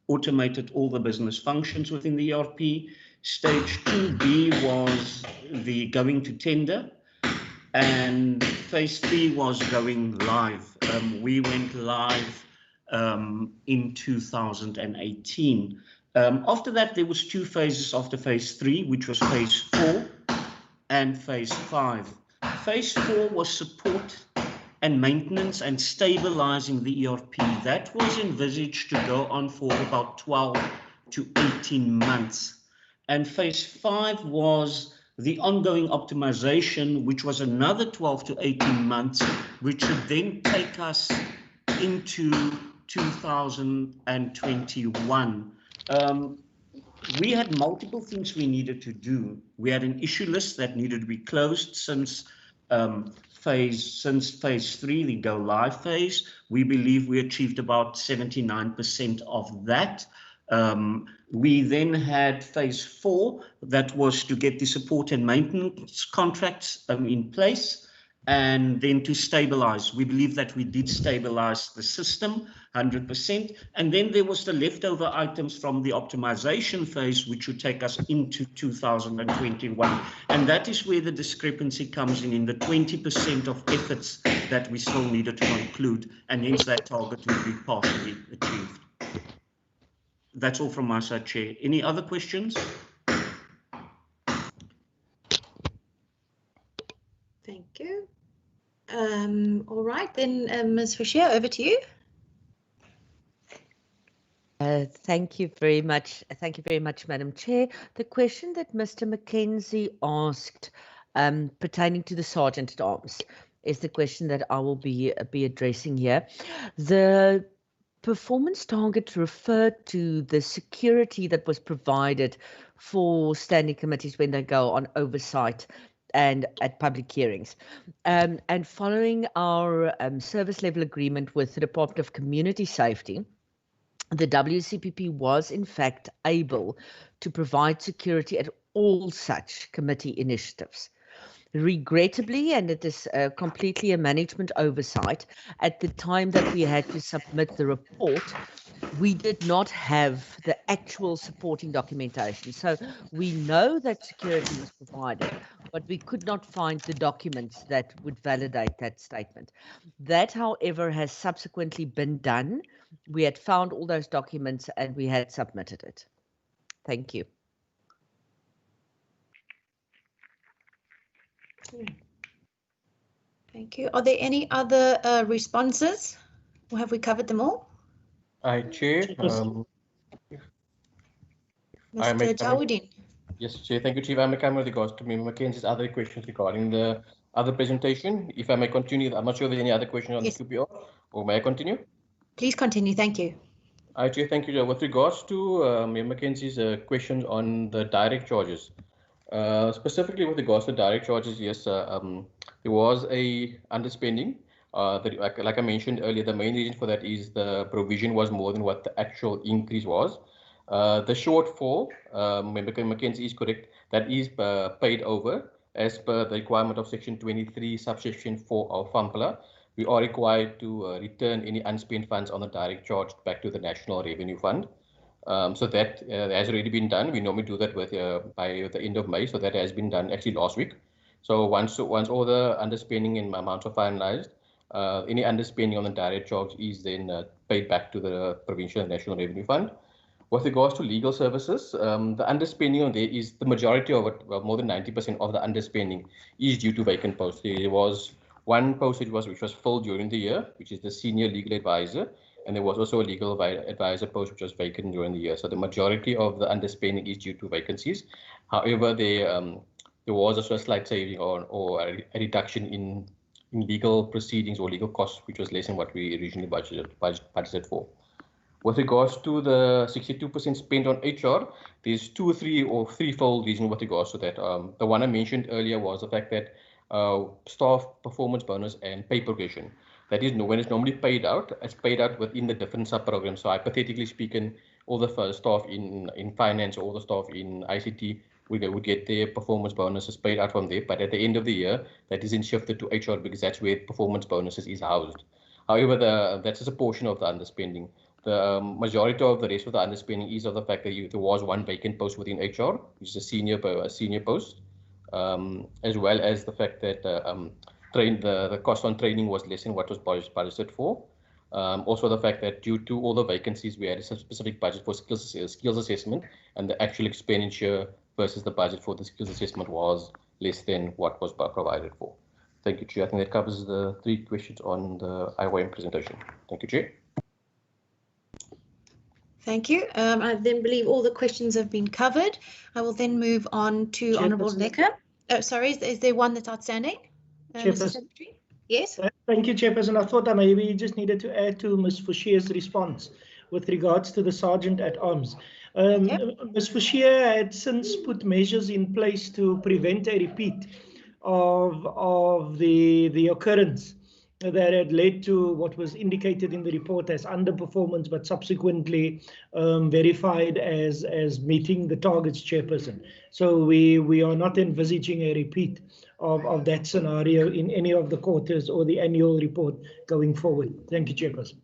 automated all the business functions within the ERP. Stage 2B was the going to tender, and phase 3 was going live. We went live in 2018. After that, there was 2 phases after phase 3, which was phase 4 and phase 5. Phase 4 was support and maintenance and stabilizing the ERP. That was envisaged to go on for about 12 to 18 months. And phase 5 was the ongoing optimization, which was another 12 to 18 months, which would then take us into 2021. We had multiple things we needed to do. We had an issue list that needed to be closed since phase 3, the go live phase. We believe we achieved about 79% of that. We then had phase 4, that was to get the support and maintenance contracts in place, and then to stabilize. We believe that we did stabilize the system 100%. And then there was the leftover items from the optimization phase, which would take us into 2021. And that is where the discrepancy comes in the 20% of efforts that we still needed to conclude, and hence that target will be partially achieved. That's all from my side, Chair. Any other questions? Thank you. All right, then, Ms. Fisher, over to you. Thank you very much. Thank you very much, Madam Chair. The question that Mr. Mackenzie asked pertaining to the Sergeant at Arms is the question that I will be addressing here. The performance target referred to the security that was provided for standing committees when they go on oversight and at public hearings. And following our service level agreement with the Department of Community Safety, the WCPP was in fact able to provide security at all such committee initiatives. Regrettably, and it is completely a management oversight, at the time that we had to submit the report, we did not have the actual supporting documentation. So we know that security was provided, but we could not find the documents that would validate that statement. That, however, has subsequently been done. We had found all those documents and we had submitted it. Thank you. Thank you. Are there any other responses, or have we covered them all? Chair. Mr. Jawuddin. Yes, Chair. Thank you, Chief. I may come with regards to Member Mackenzie's other questions regarding the other presentation. If I may continue, I'm not sure if there's any other questions on the QPR, or may I continue? Please continue. Thank you. Chair, thank you. With regards to Member Mackenzie's questions on the direct charges, specifically with regards to direct charges, yes, there was a underspending. Like I mentioned earlier, the main reason for that is the provision was more than what the actual increase was. The shortfall, Member Mackenzie is correct, that is paid over as per the requirement of Section 23, subsection 4 of FAMPLA. We are required to return any unspent funds on the direct charge back to the National Revenue Fund. So that has already been done. We normally do that with by the end of May, so that has been done actually last week. So once all the underspending and amounts are finalized, any underspending on the direct charge is then paid back to the Provincial and National Revenue Fund. With regards to legal services, the underspending on there is the majority of it, well, more than 90% of the underspending is due to vacant posts. There was one post which was filled during the year, which is the senior legal advisor, and there was also a legal advisor post which was vacant during the year. So the majority of the underspending is due to vacancies. However, there was also a slight saving or a reduction in legal proceedings or legal costs, which was less than what we originally budgeted for. With regards to the 62% spent on HR, there's threefold reason with regards to that. The one I mentioned earlier was the fact that staff performance bonus and pay progression, that is when it's normally paid out, it's paid out within the different sub-programs. So hypothetically speaking, all the staff in finance, all the staff in ICT would get their performance bonuses paid out from there. But at the end of the year, that isn't shifted to HR because that's where performance bonuses is housed. However, that's just a portion of the underspending. The majority of the rest of the underspending is of the fact that there was one vacant post within HR, which is a senior post, as well as the fact that the cost on training was less than what was budgeted for. Also the fact that due to all the vacancies, we had a specific budget for skills assessment, and the actual expenditure versus the budget for the skills assessment was less than what was provided for. Thank you, Chair. I think that covers the 3 questions on the IYM presentation. Thank you, Chair. Thank you. I then believe all the questions have been covered. I will then move on to Honourable Lecker. Oh, sorry, is there one that's outstanding? Mr. Secretary? Yes. Thank you, Chairperson. I thought I maybe just needed to add to Ms. Fouchier's response with regards to the Sergeant at Arms. Ms. Fouchier had since put measures in place to prevent a repeat of the occurrence that had led to what was indicated in the report as underperformance, but subsequently verified as meeting the targets, Chairperson. So we are not envisaging a repeat of that scenario in any of the quarters or the annual report going forward. Thank you, Chairperson.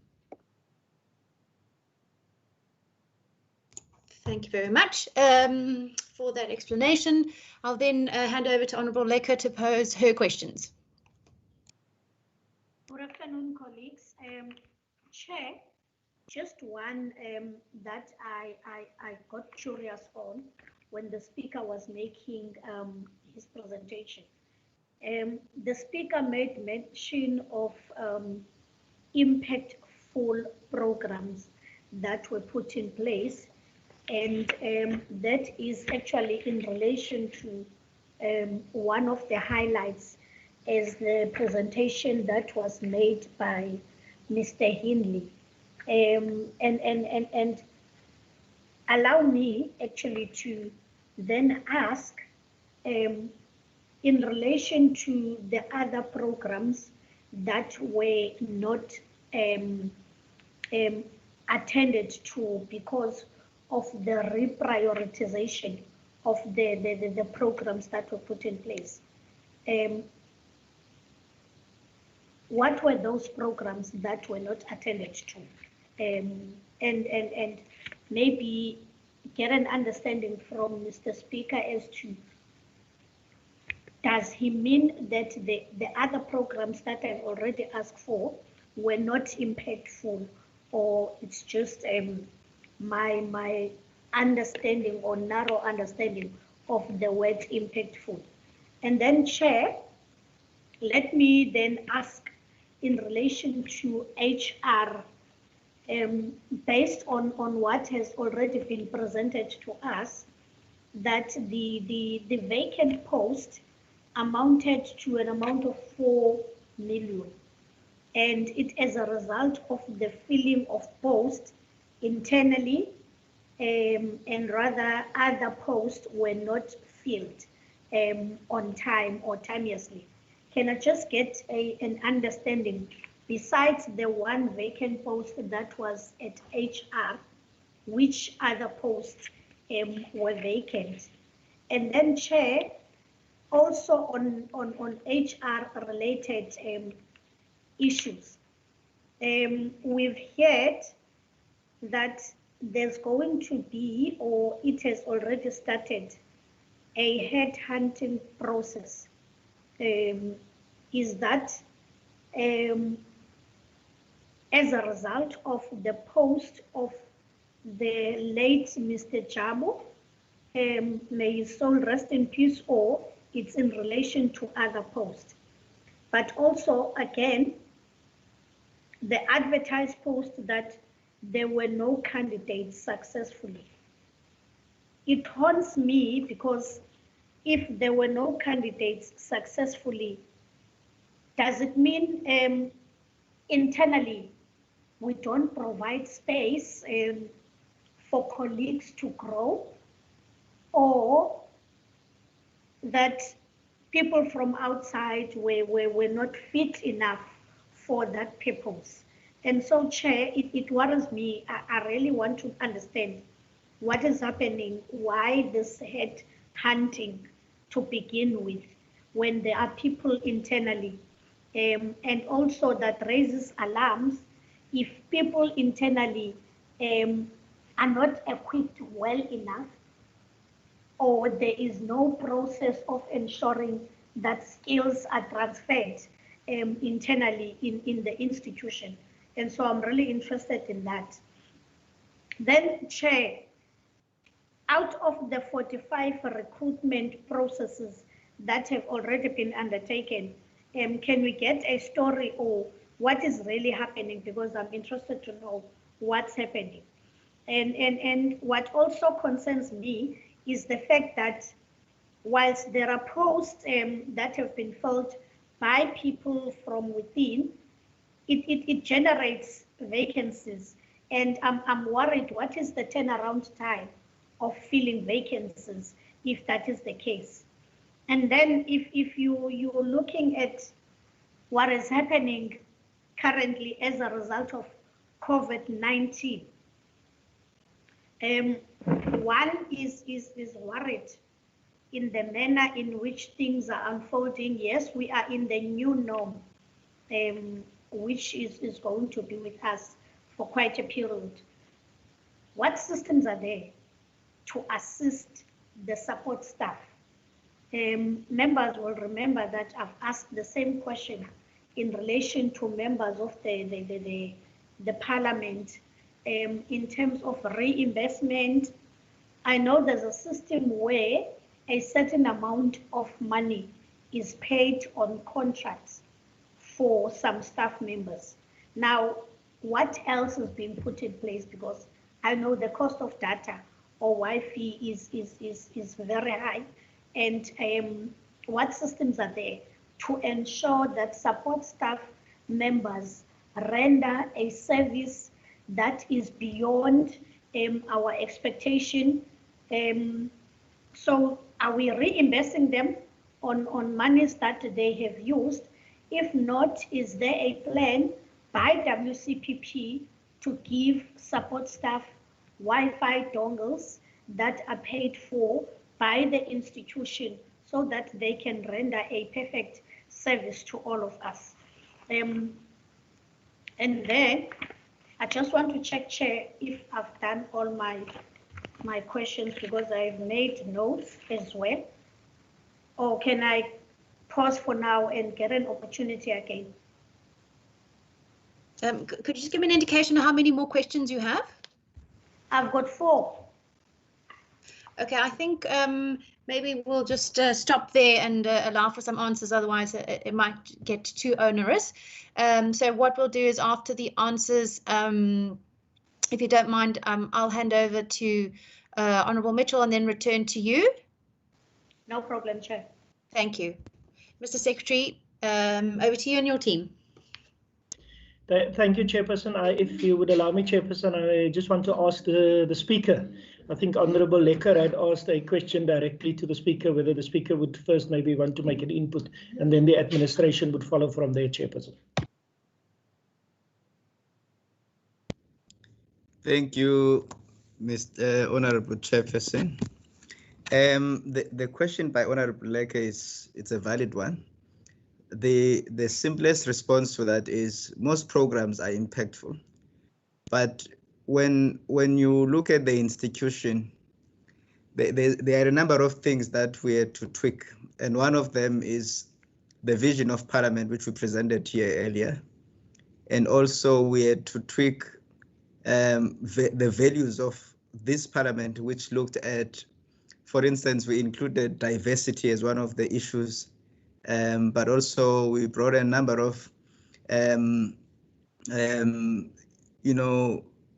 Thank you very much for that explanation. I'll then hand over to Honourable Lecker to pose her questions. Good afternoon, colleagues. Chair, just one that I got curious on when the speaker was making his presentation. The speaker made mention of impactful programs that were put in place, and that is actually in relation to one of the highlights as the presentation that was made by Mr. Hindley. And allow me actually to then ask in relation to the other programs that were not attended to because of the reprioritization of the programs that were put in place. What were those programs that were not attended to? And maybe get an understanding from Mr. Speaker as to, does he mean that the other programs that I've already asked for were not impactful, or it's just my understanding or narrow understanding of the word impactful? And then, Chair, let me then ask in relation to HR, based on what has already been presented to us, that the vacant post amounted to an amount of 4 million. And it as a result of the filling of posts internally, and rather other posts were not filled on time or timeously. Can I just get an understanding, besides the one vacant post that was at HR, which other posts were vacant? And then, Chair, also on HR related issues, we've heard that there's going to be, or it has already started, a headhunting process. Is that as a result of the post of the late Mr. Jabu, may his soul rest in peace, or it's in relation to other posts? But also, again, the advertised post that there were no candidates successfully. It haunts me, because if there were no candidates successfully, does it mean internally we don't provide space for colleagues to grow, or that people from outside were not fit enough for that purpose? And so, Chair, it worries me. I really want to understand what is happening, why this head hunting to begin with, when there are people internally, and also that raises alarms if people internally are not equipped well enough, or there is no process of ensuring that skills are transferred internally in the institution. And so I'm really interested in that. Then, Chair, out of the 45 recruitment processes that have already been undertaken, can we get a story or what is really happening? Because I'm interested to know what's happening. And what also concerns me is the fact that whilst there are posts that have been filled by people from within, it generates vacancies. And I'm worried, what is the turnaround time of filling vacancies if that is the case? And then if you're looking at what is happening currently as a result of COVID-19, one is worried in the manner in which things are unfolding. Yes, we are in the new norm, which is going to be with us for quite a period. What systems are there to assist the support staff? Members will remember that I've asked the same question in relation to members of the parliament in terms of reinvestment. I know there's a system where a certain amount of money is paid on contracts for some staff members. Now, what else is being put in place? Because I know the cost of data or Wi-Fi is very high. And what systems are there to ensure that support staff members render a service that is beyond our expectation? So are we reinvesting them on monies that they have used? If not, is there a plan by WCPP to give support staff Wi-Fi dongles that are paid for by the institution so that they can render a perfect service to all of us? And then I just want to check, Chair, if I've done all my questions, because I've made notes as well. Or can I pause for now and get an opportunity again? Could you just give me an indication of how many more questions you have? I've got 4. Okay, I think maybe we'll just stop there and allow for some answers, otherwise it might get too onerous. So what we'll do is after the answers, if you don't mind, I'll hand over to Honourable Mitchell and then return to you. No problem, Chair. Thank you. Mr. Secretary, over to you and your team. Thank you, Chairperson. If you would allow me, Chairperson, I just want to ask the Speaker. I think Honourable Lekker had asked a question directly to the Speaker, whether the Speaker would first maybe want to make an input and then the administration would follow from there, Chairperson. Thank you, Mr. Honourable Chairperson. The question by Honourable Lekker it's a valid one. The simplest response to that is most programs are impactful, but when you look at the institution, there are a number of things that we had to tweak, and one of them is the vision of Parliament, which we presented here earlier, and also we had to tweak the values of this Parliament, which looked at, for instance, we included diversity as one of the issues. But also we brought a number of,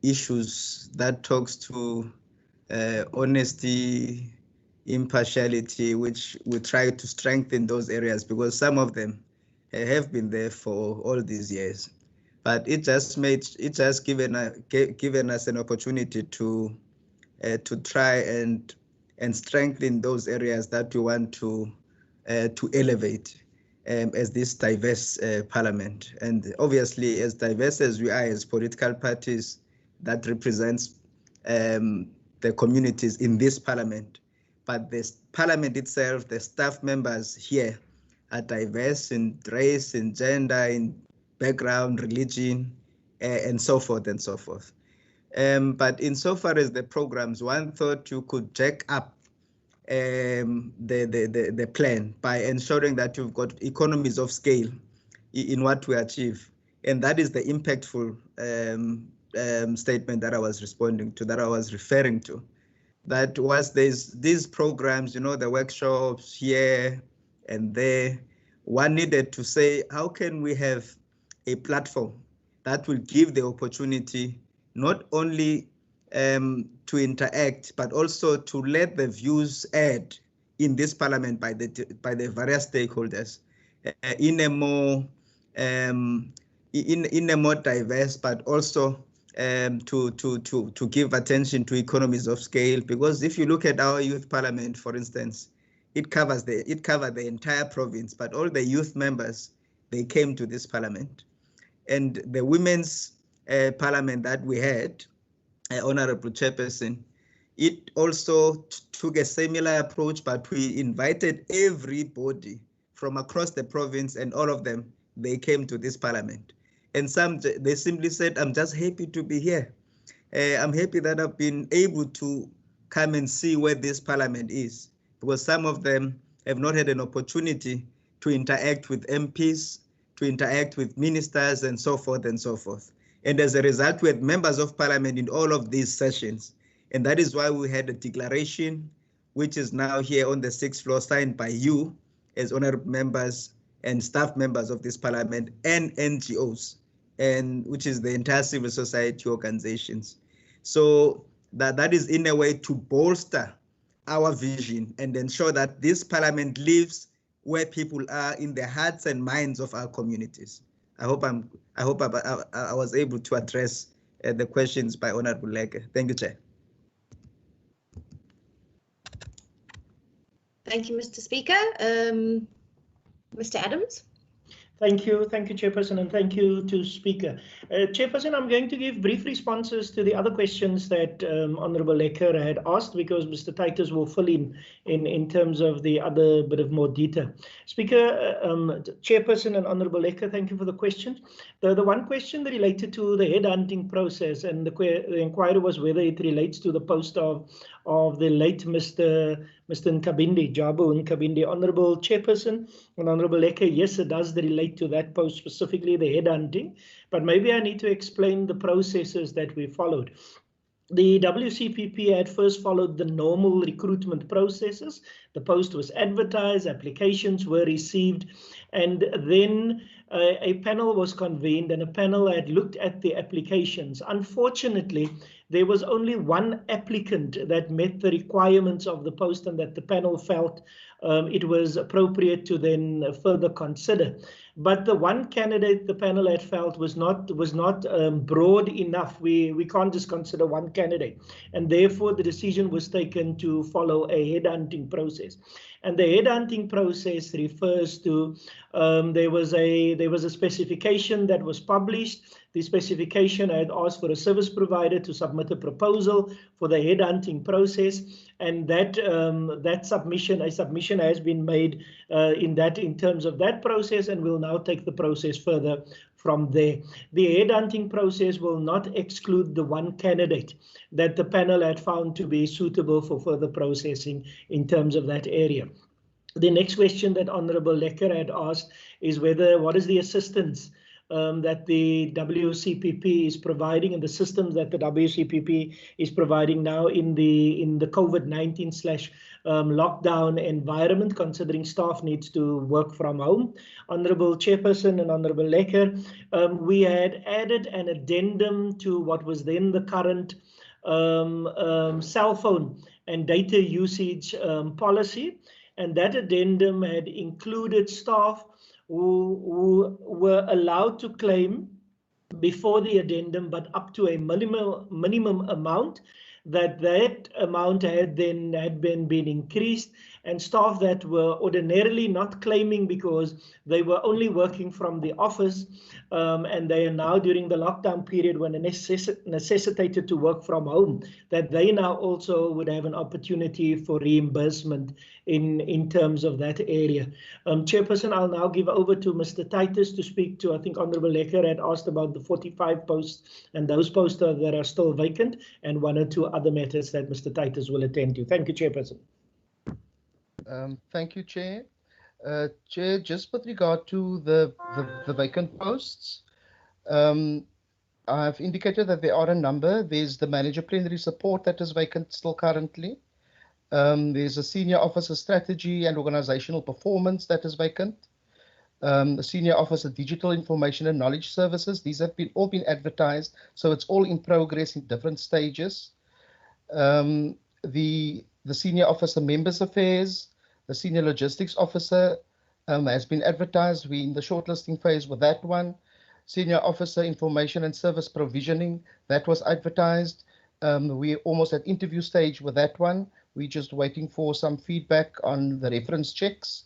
issues that talks to honesty, impartiality, which we try to strengthen those areas because some of them have been there for all these years. But it just given us an opportunity to try and strengthen those areas that we want to elevate as this diverse parliament. And obviously, as diverse as we are as political parties, that represents the communities in this parliament. But this parliament itself, the staff members here are diverse in race, in gender, in background, religion, and so forth and so forth. But insofar as the programs, one thought you could jack up the plan by ensuring that you've got economies of scale in what we achieve. And that is the impactful statement that I was responding to, that I was referring to. That was these programs, the workshops here and there, one needed to say, how can we have a platform that will give the opportunity not only to interact, but also to let the views add in this parliament by the various stakeholders in a more diverse, but also to give attention to economies of scale. Because if you look at our youth parliament, for instance, it covered the entire province, but all the youth members, they came to this parliament. And the women's parliament that we had, Honorable Chairperson, it also took a similar approach, but we invited everybody from across the province, and all of them, they came to this parliament. And some, they simply said, I'm just happy to be here. I'm happy that I've been able to come and see where this parliament is, because some of them have not had an opportunity to interact with MPs, to interact with ministers, and so forth and so forth. And as a result, we had members of parliament in all of these sessions. And that is why we had a declaration, which is now here on the 6th floor, signed by you as honorable members and staff members of this parliament and NGOs, and which is the entire civil society organizations. So that is in a way to bolster our vision and ensure that this parliament lives where people are, in the hearts and minds of our communities. I hope I was able to address the questions by Honorable Lecker. Thank you, Chair. Thank you, Mr. Speaker. Mr. Adams. Thank you, Chairperson, and thank you to Speaker. Chairperson, I'm going to give brief responses to the other questions that Honourable Lecker had asked, because Mr. Titus will fill in terms of the other bit of more detail. Speaker, Chairperson and Honourable Lecker, thank you for the questions. The one question that related to the headhunting process, and the inquiry was whether it relates to the post of the late Mr. Nkabinde, Jabu Nkabinde. Honourable Chairperson and Honourable Lecker, yes, it does relate to that post, specifically the headhunting, but maybe I need to explain the processes that we followed. The WCPP had first followed the normal recruitment processes. The post was advertised, applications were received, and then a panel was convened, and a panel had looked at the applications. Unfortunately, there was only one applicant that met the requirements of the post, and that the panel felt it was appropriate to then further consider. But the one candidate the panel had felt was not broad enough. We can't just consider one candidate, and therefore the decision was taken to follow a headhunting process. And the headhunting process refers to there was a specification that was published. The specification had asked for a service provider to submit a proposal for the headhunting process, and that submission has been made in terms of that process, and will now take the process further from there. The headhunting process will not exclude the one candidate that the panel had found to be suitable for further processing in terms of that area. The next question that Honourable Lecker had asked is what is the assistance that the WCPP is providing, and the systems that the WCPP is providing now in the COVID-19 lockdown environment, considering staff needs to work from home. Honourable Chairperson and Honourable Lecker, we had added an addendum to what was then the current cell phone and data usage policy, and that addendum had included staff who were allowed to claim before the addendum, but up to a minimum amount. That amount had been increased, and staff that were ordinarily not claiming because they were only working from the office, and they are now during the lockdown period when necessitated to work from home, that they now also would have an opportunity for reimbursement in terms of that area. Chairperson, I'll now give over to Mr. Titus to speak to, I think Honourable Lecker had asked about the 45 posts and those posts that are still vacant, and one or two other matters that Mr. Titus will attend to. Thank you, Chairperson. Thank you, Chair. Chair, just with regard to the vacant posts, I've indicated that there are a number. There's the manager plenary support that is vacant still currently. There's a senior officer strategy and organizational performance that is vacant. The senior officer digital information and knowledge services. These have all been advertised, so it's all in progress in different stages. The senior officer members affairs, the senior logistics officer has been advertised. We're in the shortlisting phase with that one. Senior officer information and service provisioning, that was advertised. We're almost at interview stage with that one. We're just waiting for some feedback on the reference checks.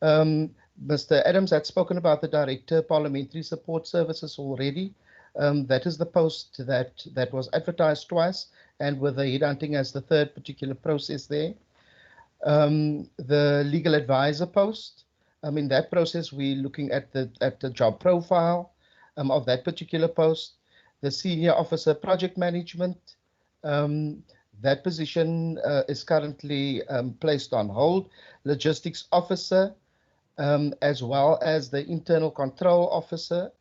Mr. Adams had spoken about the Director Parliamentary Support Services already. That is the post that was advertised twice, and with the headhunting as the third particular process there. The legal advisor post, in that process, we're looking at the job profile of that particular post. The senior officer project management, that position is currently placed on hold. Logistics officer, as well as the internal control officer.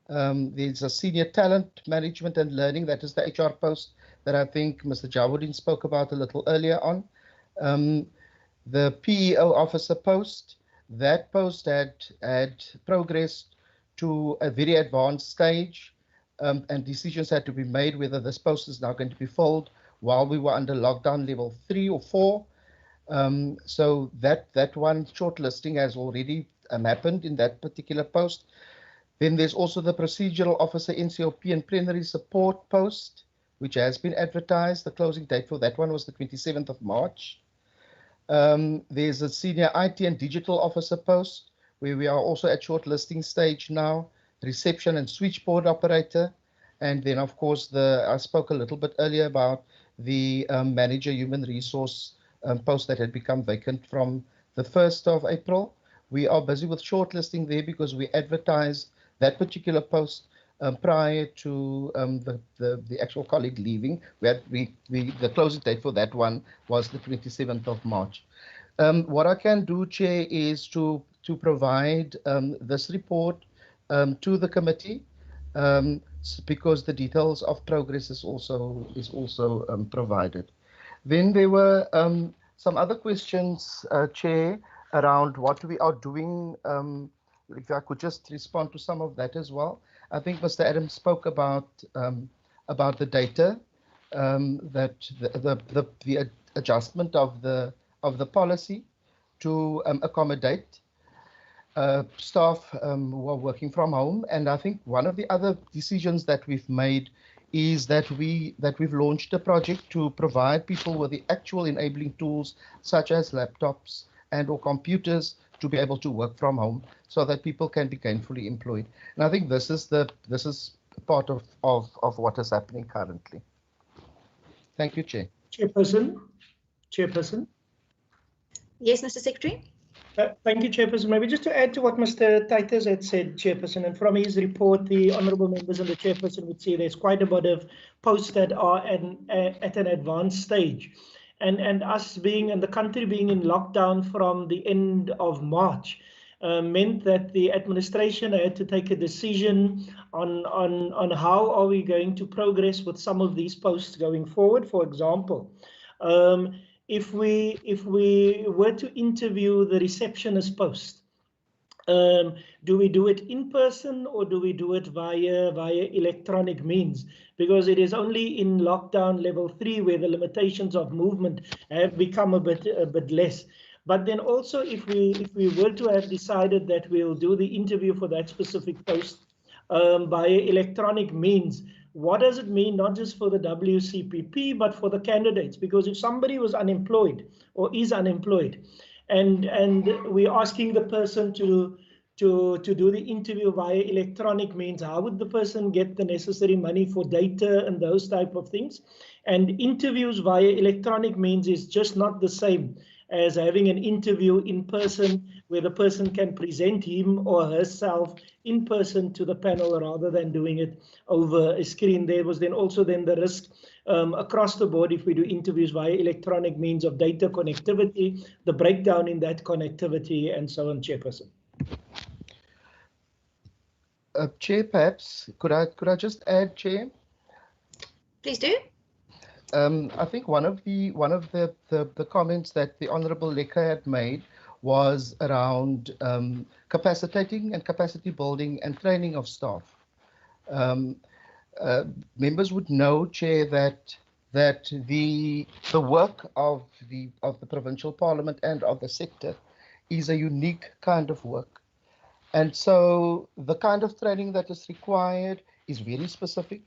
There's a senior talent management and learning, that is the HR post that I think Mr. Jawuddin spoke about a little earlier on. The PEO officer post, that post had progressed to a very advanced stage, and decisions had to be made whether this post is now going to be filled while we were under lockdown level 3 or 4. So that one shortlisting has already happened in that particular post. Then there's also the procedural officer NCOP and plenary support post, which has been advertised. The closing date for that one was the 27th of March. There's a senior IT and digital officer post, where we are also at shortlisting stage now, reception and switchboard operator. And then, of course, I spoke a little bit earlier about the manager human resource post that had become vacant from the 1st of April. We are busy with shortlisting there because we advertised that particular post prior to the actual colleague leaving. The closing date for that one was the 27th of March. What I can do, Chair, is to provide this report to the committee, because the details of progress is also provided. Then there were some other questions, Chair, around what we are doing. If I could just respond to some of that as well. I think Mr. Adams spoke about the data, that the adjustment of the policy to accommodate staff who are working from home. And I think one of the other decisions that we've made is that we've launched a project to provide people with the actual enabling tools, such as laptops and or computers, to be able to work from home, so that people can be gainfully employed. And I think this is part of what is happening currently. Thank you, Chair. Chairperson. Yes, Mr. Secretary. Thank you, Chairperson. Maybe just to add to what Mr. Titus had said, Chairperson, and from his report, the honourable members and the Chairperson would see there's quite a bit of posts that are at an advanced stage. And us being, and the country being in lockdown from the end of March, meant that the administration had to take a decision on how are we going to progress with some of these posts going forward. For example, if we were to interview the receptionist post, do we do it in person or do we do it via electronic means? Because it is only in lockdown level 3 where the limitations of movement have become a bit less. But then also, if we were to have decided that we'll do the interview for that specific post via electronic means, what does it mean not just for the WCPP but for the candidates? Because if somebody was unemployed or is unemployed, and we're asking the person to do the interview via electronic means, how would the person get the necessary money for data and those type of things? And interviews via electronic means is just not the same as having an interview in person, where the person can present him or herself in person to the panel rather than doing it over a screen. There was then also the risk across the board, if we do interviews via electronic means, of data connectivity, the breakdown in that connectivity, and so on, Chairperson. Chair, perhaps could I just add, Chair? Please do. I think one of the comments that the Honourable Lekker had made was around capacitating and capacity building and training of staff. Members would know, Chair, that that the work of the provincial parliament and of the sector is a unique kind of work. And so the kind of training that is required is very specific,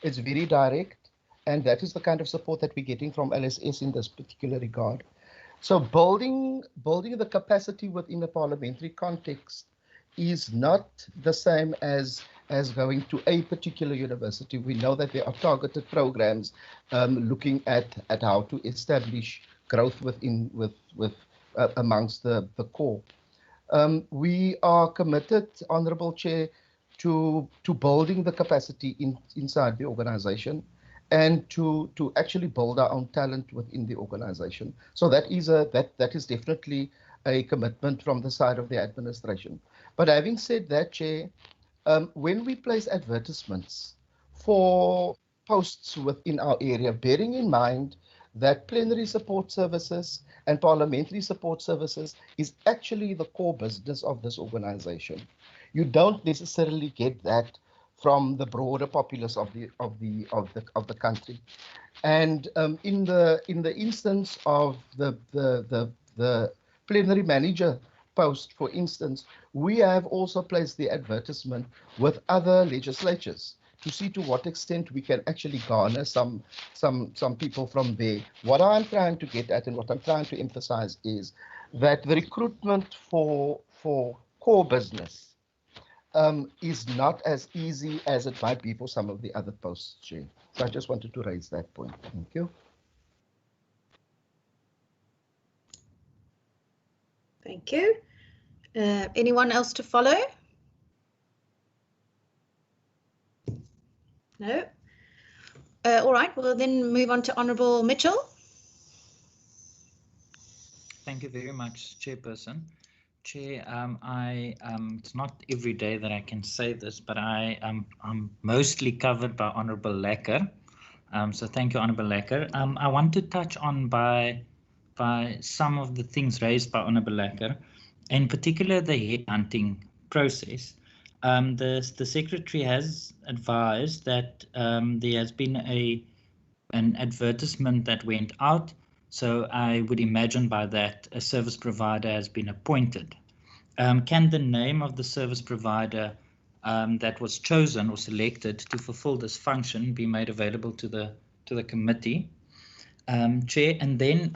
it's very direct, and that is the kind of support that we're getting from LSS in this particular regard. So building the capacity within the parliamentary context is not the same as going to a particular university. We know that there are targeted programs looking at how to establish growth amongst the core. We are committed, Honourable Chair, to building the capacity inside the organisation and to actually build our own talent within the organisation. So that is definitely a commitment from the side of the administration. But having said that, Chair, when we place advertisements for posts within our area, bearing in mind that plenary support services and parliamentary support services is actually the core business of this organisation, you don't necessarily get that from the broader populace of the country. And in the instance of the plenary manager post, for instance, we have also placed the advertisement with other legislatures to see to what extent we can actually garner some people from there. What I'm trying to get at and what I'm trying to emphasize is that the recruitment for core business is not as easy as it might be for some of the other posts, Chair. So I just wanted to raise that point. Thank you. Thank you. Anyone else to follow? No. All right, we'll then move on to Honourable Mitchell. Thank you very much, Chairperson. Chair, it's not every day that I can say this, but I'm mostly covered by Honourable Lekker. So thank you, Honourable Lekker. I want to touch on by some of the things raised by Honourable Lekker, in particular the headhunting process. The Secretary has advised that there has been an advertisement that went out. So I would imagine by that a service provider has been appointed. Can the name of the service provider that was chosen or selected to fulfill this function be made available to the committee, Chair? And then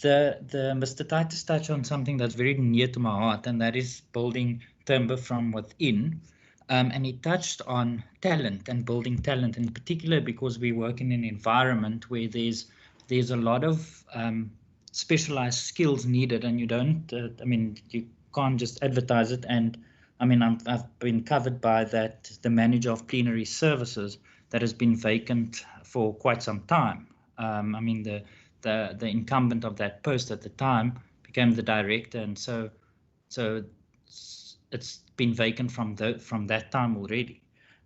Mr. Titus touched on something that's very near to my heart, and that is building timber from within. And he touched on talent and building talent, in particular because we work in an environment where there's a lot of specialized skills needed, and you don't, you can't just advertise it. And I've been covered by that, the manager of plenary services that has been vacant for quite some time. The incumbent of that post at the time became the director, and so it's been vacant from that time already.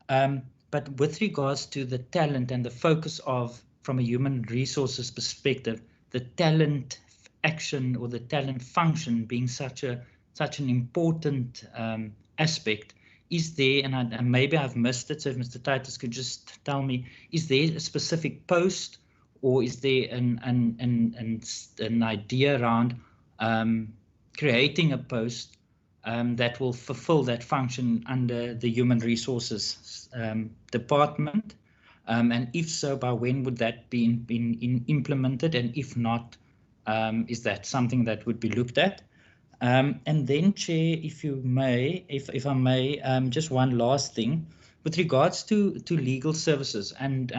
But with regards to the talent and the focus of, from a human resources perspective, the talent action or the talent function being such an important aspect, is there, and maybe I've missed it, so if Mr. Titus could just tell me, is there a specific post, or is there an idea around creating a post that will fulfill that function under the Human Resources Department? And if so, by when would that be implemented? And if not, is that something that would be looked at? And then, Chair, if I may, just one last thing with regards to legal services, and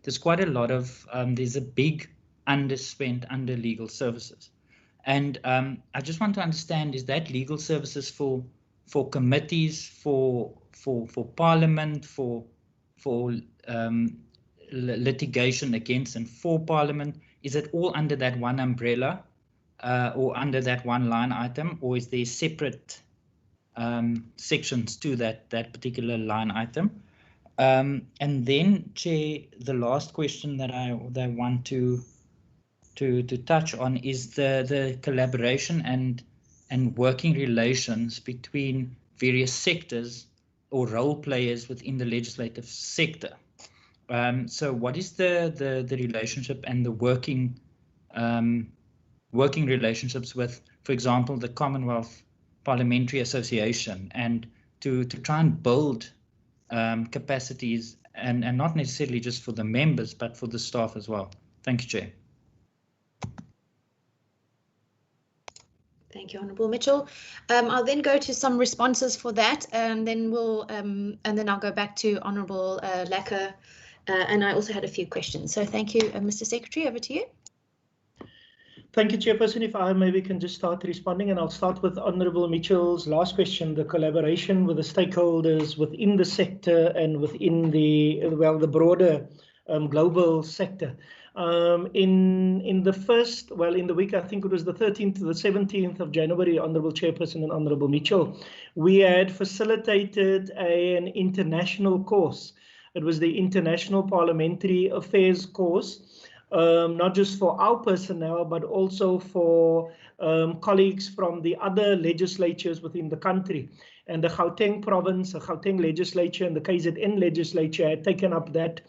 there's quite a lot of there's a big underspent under legal services, and I just want to understand, is that legal services for committees, for Parliament, for litigation against and for Parliament? Is it all under that one umbrella or under that one line item, or is there separate sections to that particular line item? And then, Chair, the last question that I want to touch on is the collaboration and working relations between various sectors or role players within the legislative sector. So what is the relationship and the working relationships with, for example, the Commonwealth Parliamentary Association, and to try and build capacities and not necessarily just for the members, but for the staff as well. Thank you, Chair. Thank you, Honourable Mitchell. I'll then go to some responses for that, and then I'll go back to Honourable Lecker, and I also had a few questions. So thank you, Mr. Secretary. Over to you. Thank you, Chairperson. If I maybe can just start responding, and I'll start with Honourable Mitchell's last question, the collaboration with the stakeholders within the sector and within the broader global sector. In the week, I think it was the 13th to the 17th of January, Honourable Chairperson and Honourable Mitchell, we had facilitated an international course. It was the International Parliamentary Affairs course, not just for our personnel, but also for colleagues from the other legislatures within the country. And the Gauteng province, the Gauteng legislature and the KZN legislature had taken up that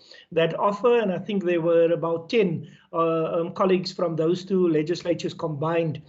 offer, and I think there were about 10 colleagues from those two legislatures combined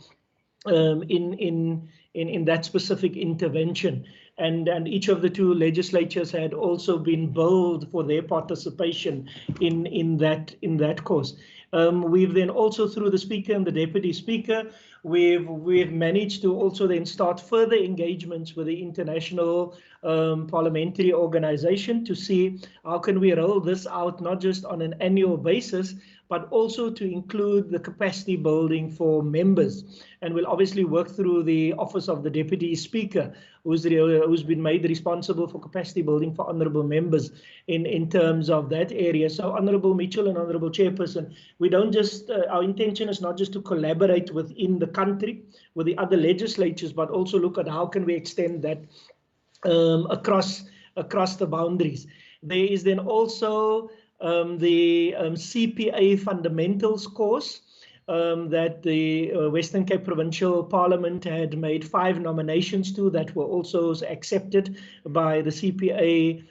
in that specific intervention. And each of the two legislatures had also been billed for their participation in that course. We've then also, through the Speaker and the Deputy Speaker, we've managed to also then start further engagements with the International Parliamentary Organization to see how can we roll this out, not just on an annual basis, but also to include the capacity building for members. And we'll obviously work through the Office of the Deputy Speaker, who's been made responsible for capacity building for honourable members in terms of that area. So Honourable Mitchell and Honourable Chairperson, we don't just, our intention is not just to collaborate within the country with the other legislatures, but also look at how can we extend that across the boundaries. There is then also the Cpi Fundamentals Course that the Western Cape Provincial Parliament had made 5 nominations to, that were also accepted by the Cpa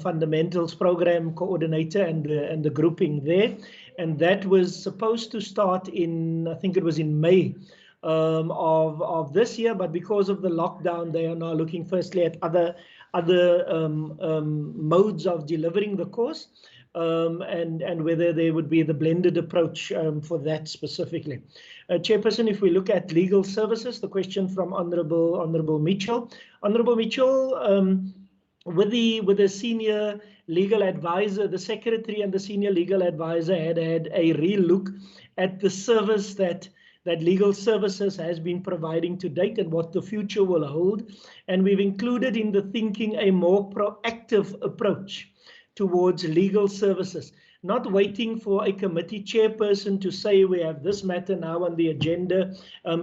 Fundamentals Program Coordinator and the grouping there. And that was supposed to start in, I think it was in May of this year, but because of the lockdown, they are now looking firstly at other modes of delivering the course. And whether there would be the blended approach for that specifically. Chairperson, if we look at legal services, the question from Honourable Mitchell. Honourable Mitchell, with the senior legal advisor, the secretary and the senior legal advisor had a re-look at the service that legal services has been providing to date and what the future will hold. And we've included in the thinking a more proactive approach towards legal services, not waiting for a committee chairperson to say we have this matter now on the agenda,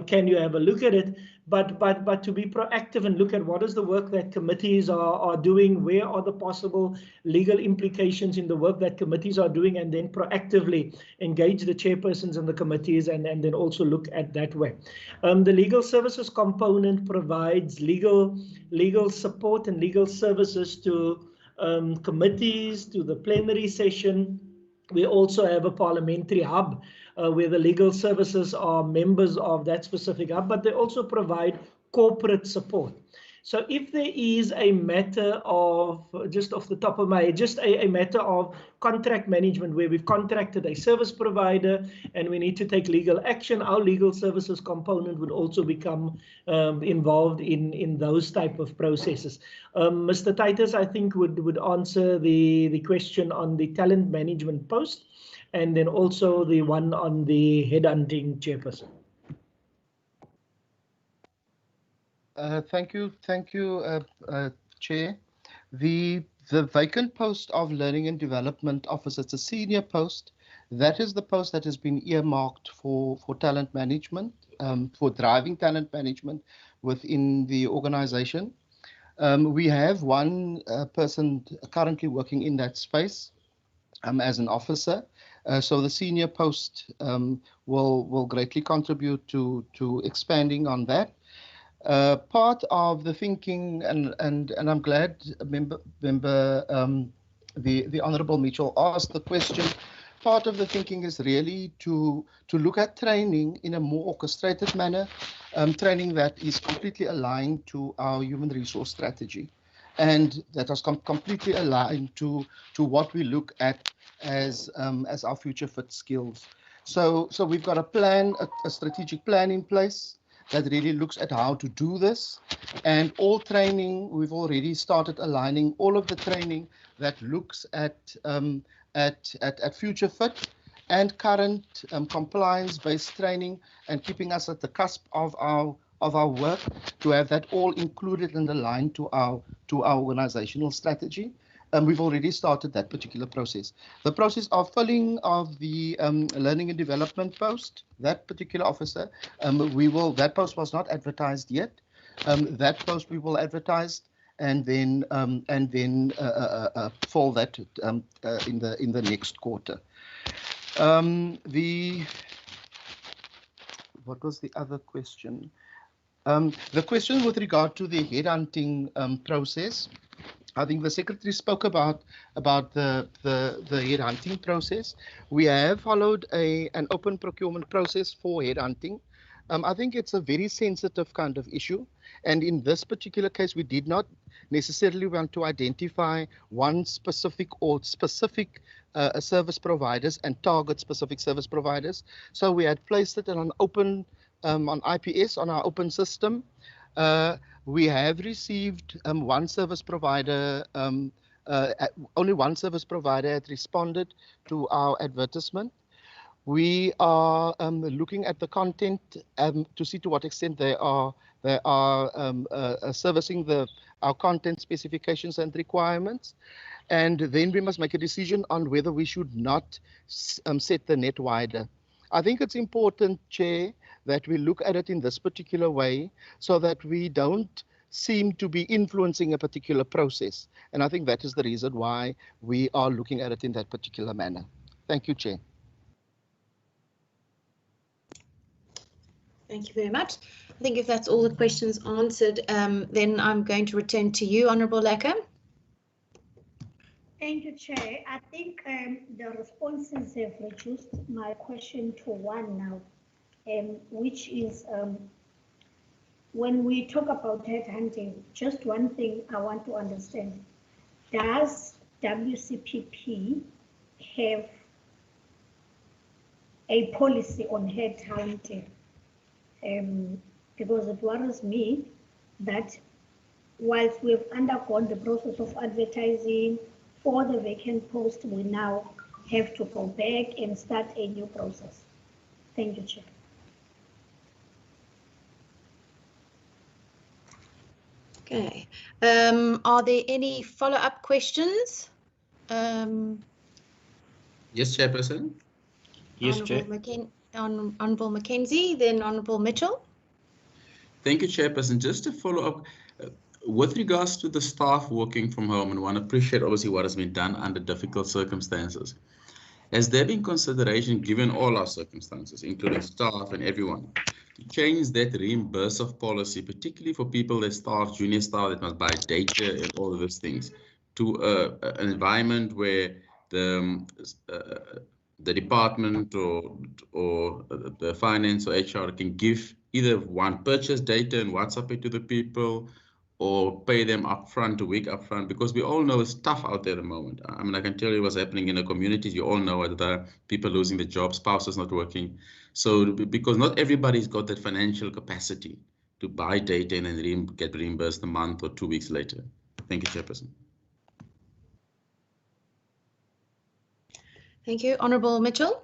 can you have a look at it, but to be proactive and look at what is the work that committees are doing, where are the possible legal implications in the work that committees are doing, and then proactively engage the chairpersons and the committees and then also look at that way. The legal services component provides legal support and legal services to committees, to the plenary session. We also have a parliamentary hub where the legal services are members of that specific hub, but they also provide corporate support. So if there is a matter of, just off the top of my head, just a matter of contract management where we've contracted a service provider and we need to take legal action, our legal services component would also become involved in those type of processes. Mr. Titus, I think, would answer the question on the talent management post and then also the one on the headhunting chairperson. Thank you, Chair. The vacant post of Learning and Development Officer, it's a senior post. That is the post that has been earmarked for talent management, for driving talent management within the organization. We have one person currently working in that space as an officer. So the senior post will greatly contribute to expanding on that. Part of the thinking, and I'm glad member the Honourable Mitchell asked the question, part of the thinking is really to look at training in a more orchestrated manner, training that is completely aligned to our human resource strategy, and that is completely aligned to what we look at as our future fit skills. So we've got a plan, a strategic plan in place that really looks at how to do this, and all training, we've already started aligning all of the training that looks at future fit and current compliance-based training, and keeping us at the cusp of our work to have that all included and aligned to our organizational strategy. We've already started that particular process. The process of filling of the learning and development post, that particular officer, that post was not advertised yet. That post we will advertise and then fall that in the next quarter. What was the other question? The question with regard to the headhunting process. I think the Secretary spoke about the headhunting process. We have followed an open procurement process for headhunting. I think it's a very sensitive kind of issue, and in this particular case, we did not necessarily want to identify one specific or specific service providers and target specific service providers. So we had placed it on open on IPS on our open system. We have received one service provider, only one service provider had responded to our advertisement. We are looking at the content to see to what extent they are servicing our content specifications and requirements. And then we must make a decision on whether we should not set the net wider. I think it's important, Chair, that we look at it in this particular way so that we don't seem to be influencing a particular process. And I think that is the reason why we are looking at it in that particular manner. Thank you, Chair. Thank you very much. I think if that's all the questions answered, then I'm going to return to you, Honourable Lecker. Thank you, Chair. I think the responses have reduced my question to one now, which is when we talk about headhunting, just one thing I want to understand. Does WCPP have a policy on headhunting? Because it worries me that whilst we've undergone the process of advertising for the vacant post, we now have to go back and start a new process. Thank you, Chair. Okay. Are there any follow-up questions? Yes, Chairperson. Yes, Chair. Honourable Mackenzie, then Honourable Mitchell. Thank you, Chairperson. Just to follow up, with regards to the staff working from home, and one appreciate obviously what has been done under difficult circumstances. Has there been consideration, given all our circumstances, including staff and everyone, to change that reimburse of policy, particularly for people that staff, junior staff that must buy data and all of those things, to an environment where the department or the finance or HR can give either one purchase data and WhatsApp it to the people, or pay them upfront, a week upfront, because we all know it's tough out there at the moment. I mean, I can tell you what's happening in the communities. You all know that there are people losing their jobs, spouses not working. So because not everybody's got that financial capacity to buy data and then get reimbursed a month or 2 weeks later. Thank you, Chairperson. Thank you. Honourable Mitchell.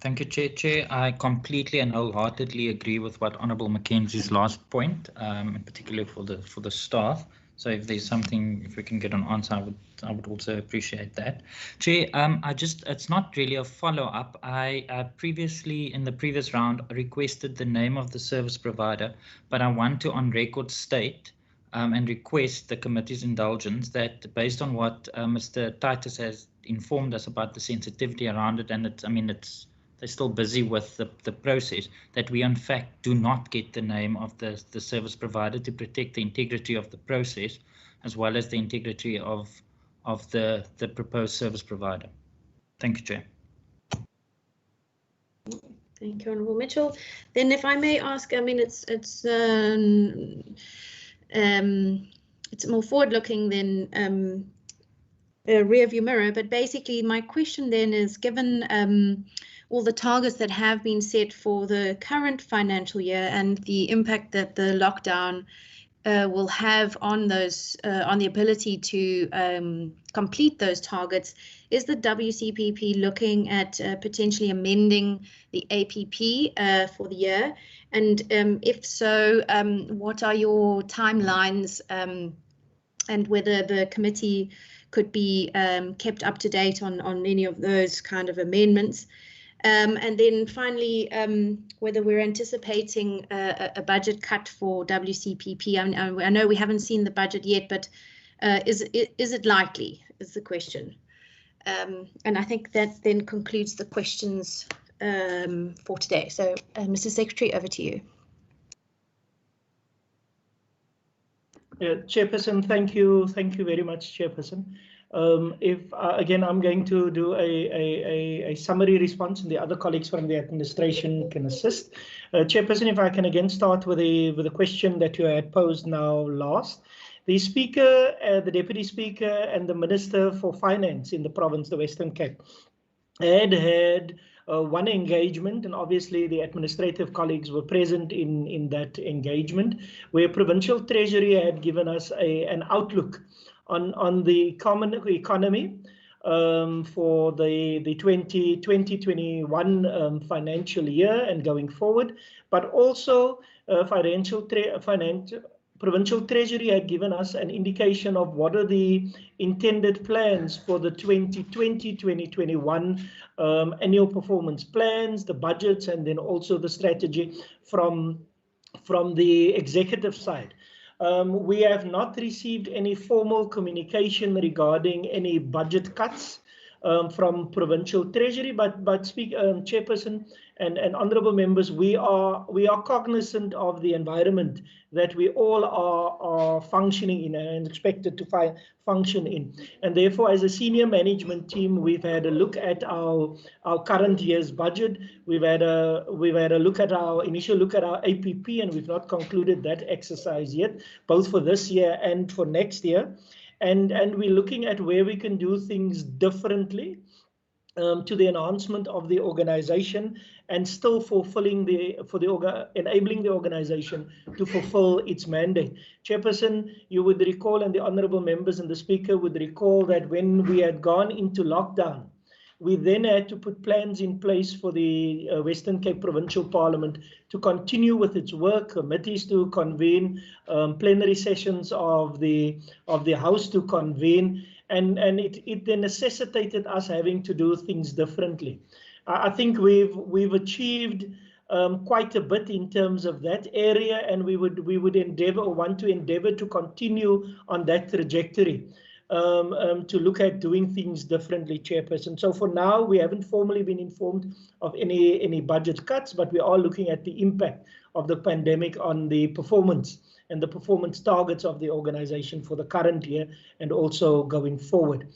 Thank you, Chair. I completely and wholeheartedly agree with what Honourable Mackenzie's last point, in particular for the staff. So if there's something, if we can get an answer, I would also appreciate that. Chair, it's not really a follow-up. I previously, in the previous round, requested the name of the service provider, but I want to on record state and request the committee's indulgence that based on what Mr. Titus has informed us about the sensitivity around it, and they're still busy with the process, that we in fact do not get the name of the service provider to protect the integrity of the process, as well as the integrity of the proposed service provider. Thank you, Chair. Thank you, Honourable Mitchell. Then, if I may ask, I mean, it's more forward-looking than a rear-view mirror, but basically my question then is, given all the targets that have been set for the current financial year and the impact that the lockdown will have on those, on the ability to complete those targets, is the WCPP looking at potentially amending the APP for the year? And if so, what are your timelines, and whether the committee could be kept up to date on any of those kind of amendments? And then finally, whether we're anticipating a budget cut for WCPP. I know we haven't seen the budget yet, but is it likely, is the question. And I think that then concludes the questions for today. So, Mr. Secretary, over to you. Chairperson, thank you very much, Chairperson. Again, I'm going to do a summary response, and the other colleagues from the administration can assist. Chairperson, if I can again start with the question that you had posed now last. The Speaker, the Deputy Speaker, and the Minister for Finance in the province, the Western Cape, had one engagement, and obviously the administrative colleagues were present in that engagement, where Provincial Treasury had given us an outlook on the common economy for the 2021 financial year and going forward, but also Provincial Treasury had given us an indication of what are the intended plans for the 2020-2021 annual performance plans, the budgets, and then also the strategy from the executive side. We have not received any formal communication regarding any budget cuts from Provincial Treasury, but Chairperson and honourable members, we are cognizant of the environment that we all are functioning in and expected to function in, and therefore, as a senior management team, we've had a look at our current year's budget. We've had a initial look at our APP, and we've not concluded that exercise yet, both for this year and for next year. And we're looking at where we can do things differently to the enhancement of the organization and still enabling the organization to fulfill its mandate. Chairperson, you would recall, and the honourable members and the Speaker would recall, that when we had gone into lockdown, we then had to put plans in place for the Western Cape Provincial Parliament to continue with its work, committees to convene, plenary sessions of the House to convene, and it then necessitated us having to do things differently. I think we've achieved quite a bit in terms of that area, and we would want to endeavour to continue on that trajectory. To look at doing things differently, Chairperson. So for now, we haven't formally been informed of any budget cuts, but we are looking at the impact of the pandemic on the performance and the performance targets of the organisation for the current year and also going forward.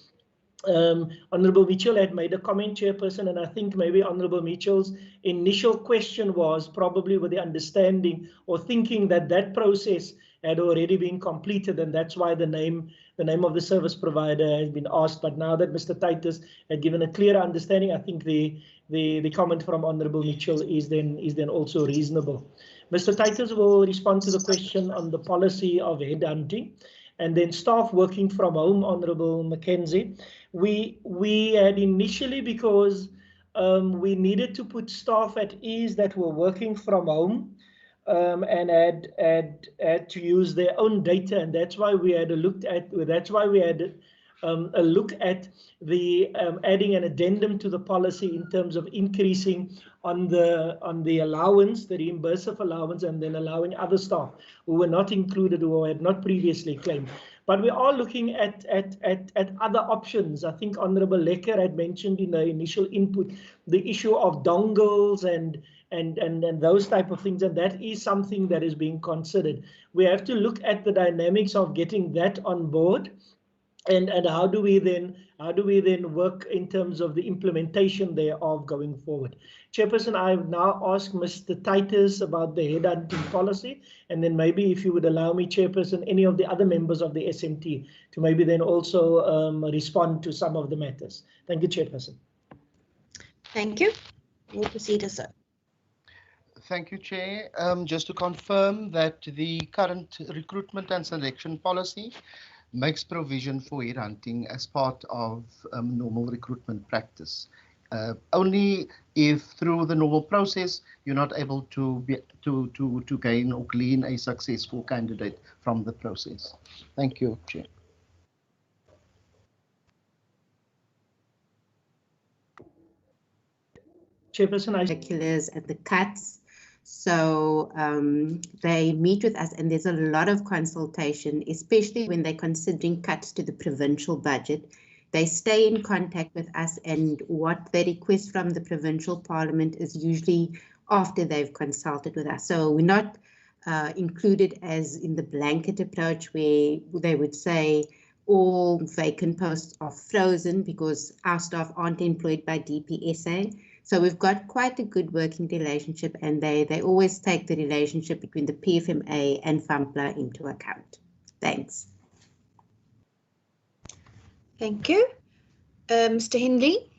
Honourable Mitchell had made a comment, Chairperson, and I think maybe Honourable Mitchell's initial question was probably with the understanding or thinking that that process had already been completed, and that's why the name of the service provider has been asked. But now that Mr. Titus had given a clearer understanding, I think the comment from Honourable Mitchell is then also reasonable. Mr. Titus will respond to the question on the policy of headhunting, and then staff working from home. Honourable Mackenzie, we had initially, because we needed to put staff at ease that were working from home, and had to use their own data, and that's why we had a look at the adding an addendum to the policy in terms of increasing on the allowance, the reimbursable allowance, and then allowing other staff who were not included or had not previously claimed. But we are looking at other options. I think Honourable Lecker had mentioned in the initial input the issue of dongles and those type of things, and that is something that is being considered. We have to look at the dynamics of getting that on board, And how do we then work in terms of the implementation thereof going forward? Chairperson, I've now asked Mr. Titus about the headhunting policy, and then maybe if you would allow me, Chairperson, any of the other members of the SMT to maybe then also respond to some of the matters. Thank you, Chairperson. Thank you. We'll proceed as so. Thank you, Chair. Just to confirm that the current recruitment and selection policy makes provision for headhunting as part of normal recruitment practice. Only if through the normal process you're not able to gain or glean a successful candidate from the process. Thank you, Chair. Chairperson, circulars and the cuts. So they meet with us, and there's a lot of consultation, especially when they're considering cuts to the provincial budget. They stay in contact with us, and what they request from the provincial parliament is usually after they've consulted with us. So we're not included as in the blanket approach where they would say all vacant posts are frozen because our staff aren't employed by DPSA. So we've got quite a good working relationship, and they always take the relationship between the PFMA and FAMPLA into account. Thanks. Thank you. Mr. Hindley.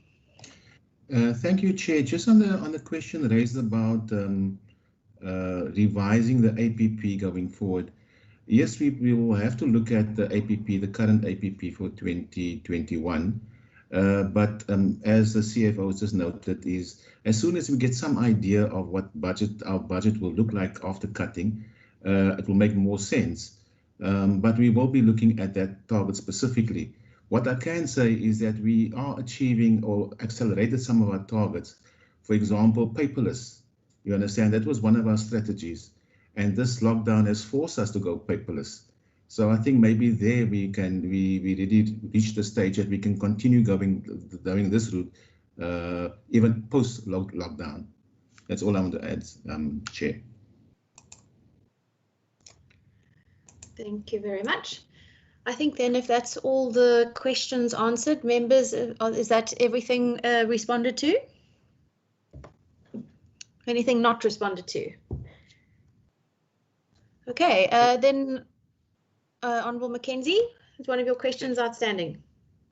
Thank you, Chair. Just on the question raised about revising the APP going forward. Yes, we will have to look at the APP, the current APP for 2021. But as the CFO has just noted, is as soon as we get some idea of what our budget will look like after cutting, it will make more sense. But we will be looking at that target specifically. What I can say is that we are achieving or accelerated some of our targets. For example, paperless. You understand, that was one of our strategies. And this lockdown has forced us to go paperless. So I think maybe there we really reach the stage that we can continue going this route, even post lockdown. That's all I want to add, Chair. Thank you very much. I think then if that's all the questions answered, members, is that everything responded to? Anything not responded to? Okay, then Honourable Mackenzie, is one of your questions outstanding?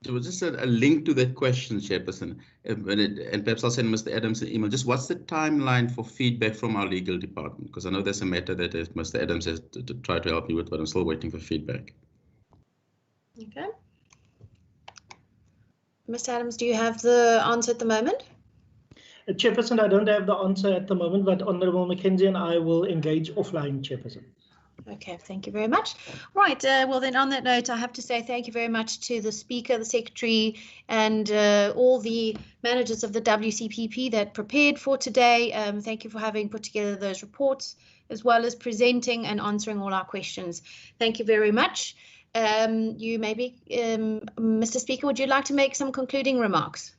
There was just a link to that question, Chairperson, and perhaps I'll send Mr. Adams an email. Just what's the timeline for feedback from our legal department? Because I know there's a matter that Mr. Adams has to try to help me with, but I'm still waiting for feedback. Okay. Mr. Adams, do you have the answer at the moment? Chairperson, I don't have the answer at the moment, but Honourable Mackenzie and I will engage offline, Chairperson. Okay, thank you very much. Right, well then on that note, I have to say thank you very much to the Speaker, the Secretary, and all the managers of the WCPP that prepared for today. Thank you for having put together those reports, as well as presenting and answering all our questions. Thank you very much. Mr. Speaker, would you like to make some concluding remarks?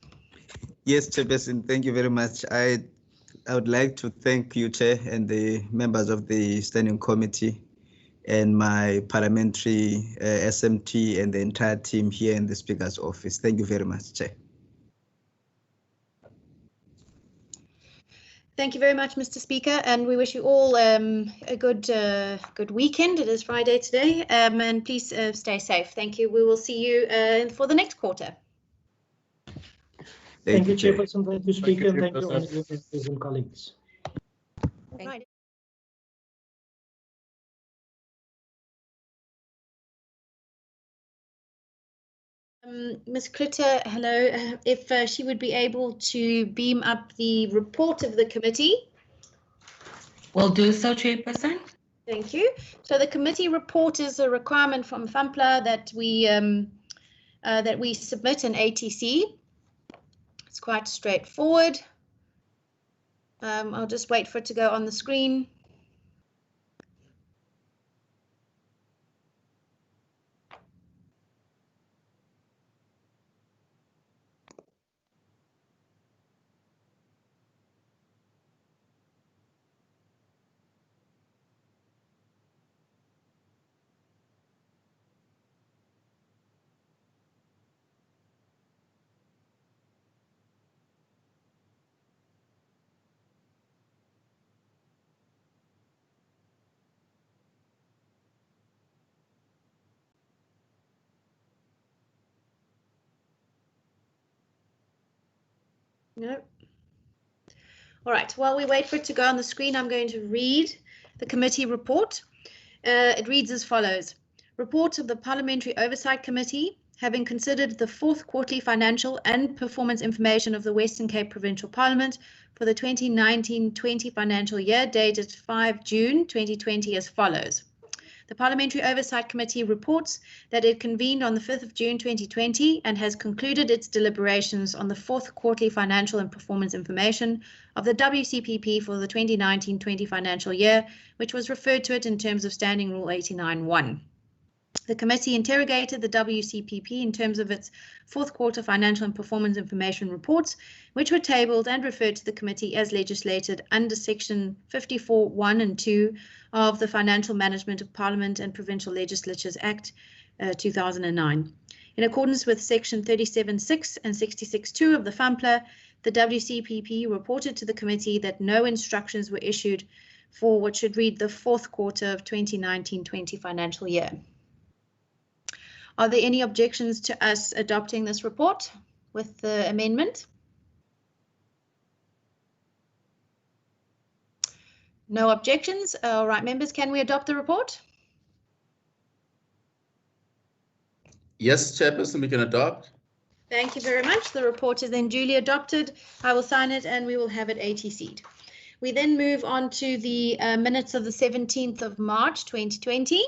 Yes, Chairperson, thank you very much. I would like to thank you, Chair, and the members of the Standing Committee and my parliamentary SMT and the entire team here in the Speaker's office. Thank you very much, Chair. Thank you very much, Mr. Speaker, and we wish you all a good weekend. It is Friday today, and please stay safe. Thank you. We will see you for the next quarter. Thank you, Chairperson. Thank you, Speaker, and thank you, honourable members and colleagues. Right. Ms. Klitter, hello. If she would be able to beam up the report of the committee. Will do so, Chairperson. Thank you. So the committee report is a requirement from FAMPLA that we submit an ATC. It's quite straightforward. I'll just wait for it to go on the screen. No. All right, while we wait for it to go on the screen, I'm going to read the committee report. It reads as follows. Report of the Parliamentary Oversight Committee, having considered the fourth quarterly financial and performance information of the Western Cape Provincial Parliament for the 2019-20 financial year dated 5 June 2020 as follows. The Parliamentary Oversight Committee reports that it convened on the 5th of June 2020 and has concluded its deliberations on the fourth quarterly financial and performance information of the WCPP for the 2019-20 financial year, which was referred to it in terms of Standing Rule 89.1. The committee interrogated the WCPP in terms of its fourth quarter financial and performance information reports, which were tabled and referred to the committee as legislated under Section 54(1) and 2 of the Financial Management of Parliament and Provincial Legislatures Act 2009. In accordance with Section 37(6) and 66(2) of the FAMPLA, the WCPP reported to the committee that no instructions were issued for what should read the fourth quarter of 2019-20 financial year. Are there any objections to us adopting this report with the amendment? No objections. All right, members, can we adopt the report? Yes, Chairperson, we can adopt. Thank you very much. The report is then duly adopted. I will sign it and we will have it ATC'd. We then move on to the minutes of the 17th of March 2020.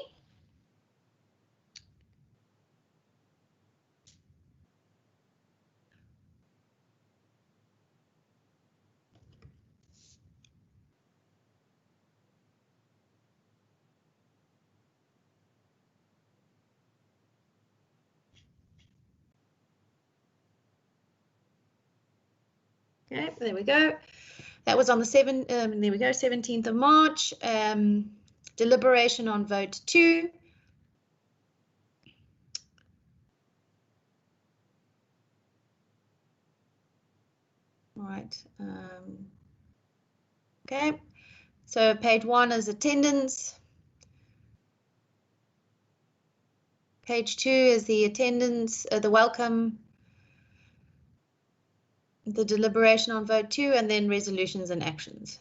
Okay, there we go. That was on the 17th of March. Deliberation on vote 2. All right. Okay, so page 1 is attendance. Page 2 is the attendance, the welcome, the deliberation on vote 2, and then resolutions and actions.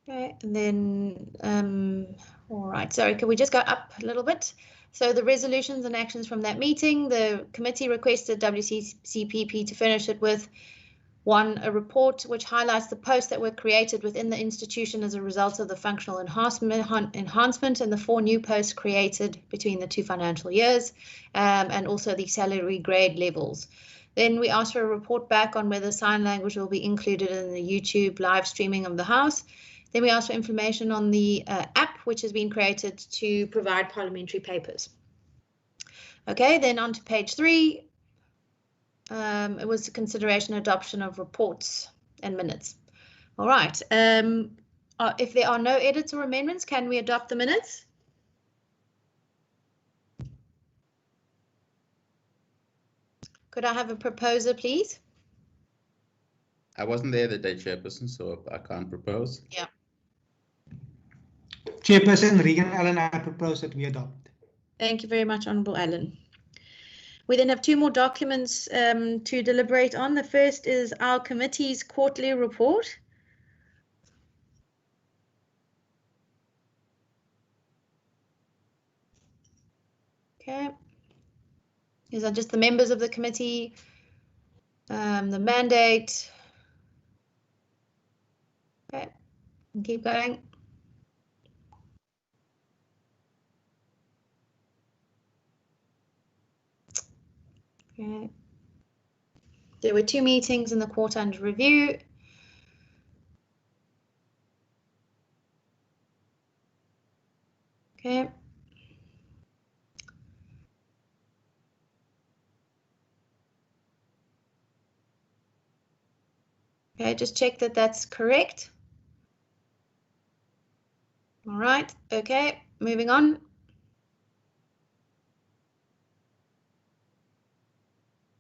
Okay, and then, all right, sorry, can we just go up a little bit? So the resolutions and actions from that meeting, the committee requested WCCPP to furnish it with 1, a report which highlights the posts that were created within the institution as a result of the functional enhancement and the 4 new posts created between the 2 financial years, and also the salary grade levels. Then we asked for a report back on whether sign language will be included in the YouTube live streaming of the House. Then we asked for information on the app which has been created to provide parliamentary papers. Okay, then on to page 3. It was a consideration adoption of reports and minutes. All right. If there are no edits or amendments, can we adopt the minutes? Could I have a proposer, please? I wasn't there the day, Chairperson, so I can't propose. Yeah. Chairperson Regan Allen, I propose that we adopt. Thank you very much, Honourable Allen. We then have 2 more documents to deliberate on. The first is our committee's quarterly report. Okay. These are just the members of the committee, the mandate. Okay, and keep going. Okay. There were 2 meetings in the quarter under review. Okay. Okay, just check that that's correct. All right, okay, moving on.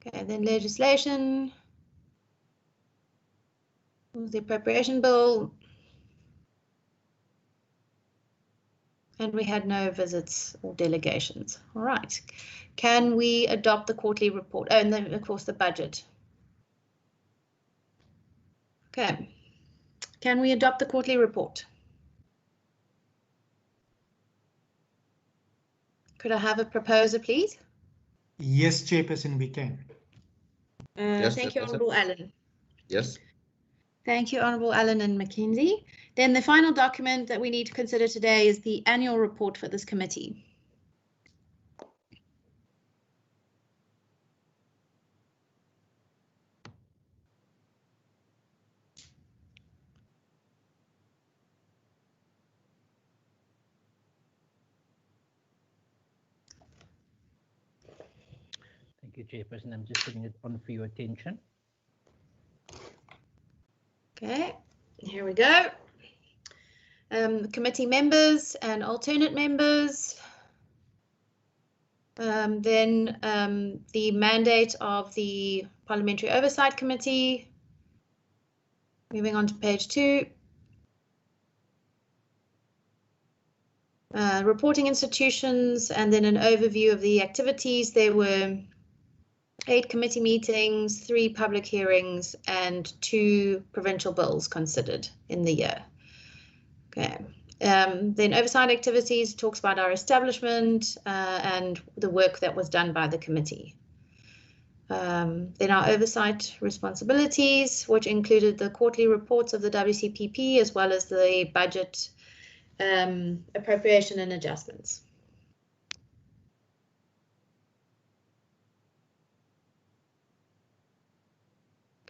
Okay, then legislation. The appropriation bill. And we had no visits or delegations. All right. Can we adopt the quarterly report? Oh, and then, of course, the budget. Okay. Can we adopt the quarterly report? Could I have a proposer, please? Yes, Chairperson, we can. Yes, Thank you, Chairperson. Honourable Allen. Yes. Thank you, Honourable Allen and Mackenzie. Then the final document that we need to consider today is the annual report for this committee. Thank you, Chairperson. I'm just putting it on for your attention. Okay, here we go. Committee members and alternate members. Then the mandate of the Parliamentary Oversight Committee. Moving on to page 2. Reporting institutions, and then an overview of the activities. There were 8 committee meetings, 3 public hearings, and 2 provincial bills considered in the year. Okay. Then oversight activities talks about our establishment and the work that was done by the committee. Then our oversight responsibilities, which included the quarterly reports of the WCPP as well as the budget appropriation and adjustments.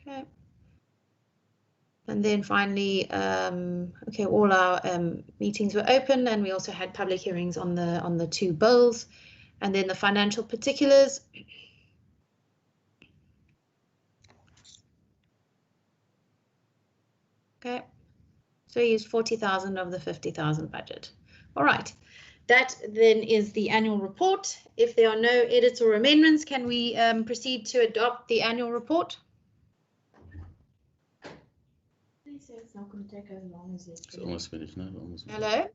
Okay. And then finally, okay, all our meetings were open, and we also had public hearings on the 2 bills, and then the financial particulars. Okay, so we used 40,000 of the 50,000 budget. All right, that then is the annual report. If there are no edits or amendments, can we proceed to adopt the annual report? It's not going to take as long as yesterday. It's almost finished now. Almost finished. Hello?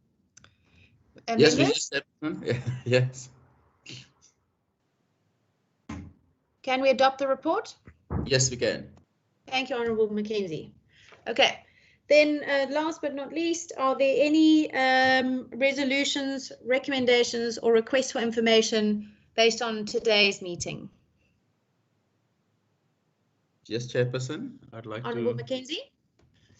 Yes, yes. Can we adopt the report? Yes, we can. Thank you, Honourable Mackenzie. Okay, then last but not least, are there any resolutions, recommendations or requests for information based on today's meeting? Yes, Chairperson, I'd like Honourable to... Mackenzie?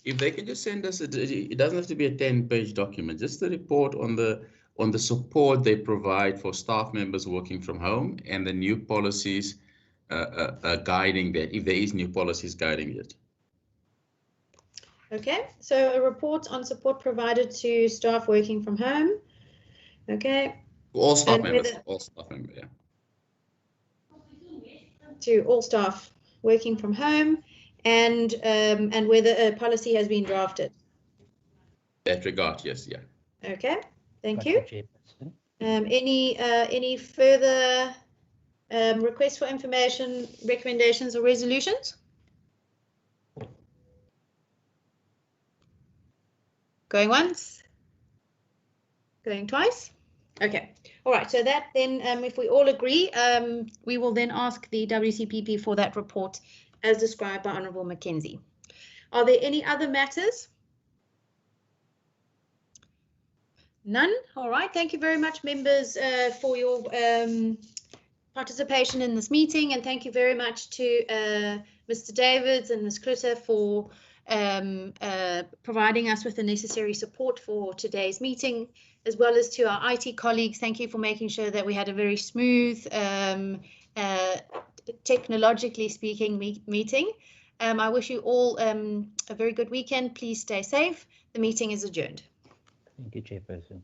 If they can just send us, it doesn't have to be a 10-page document, just a report on the support they provide for staff members working from home and the new policies guiding that, if there is new policies guiding it. Okay, so a report on support provided to staff working from home. Okay. All staff members, yeah. To all staff working from home, and whether a policy has been drafted. That regard, yes, yeah. Okay, thank you. Any further requests for information, recommendations or resolutions? Going once? Going twice? Okay. All right. So that then, if we all agree, we will then ask the WCPP for that report as described by Honourable Mackenzie. Are there any other matters? None? All right. Thank you very much, members, for your participation in this meeting, and thank you very much to Mr. Davids and Ms. Klutter for providing us with the necessary support for today's meeting, as well as to our IT colleagues. Thank you for making sure that we had a very smooth, technologically speaking, meeting. I wish you all a very good weekend. Please stay safe. The meeting is adjourned. Thank you, Chairperson.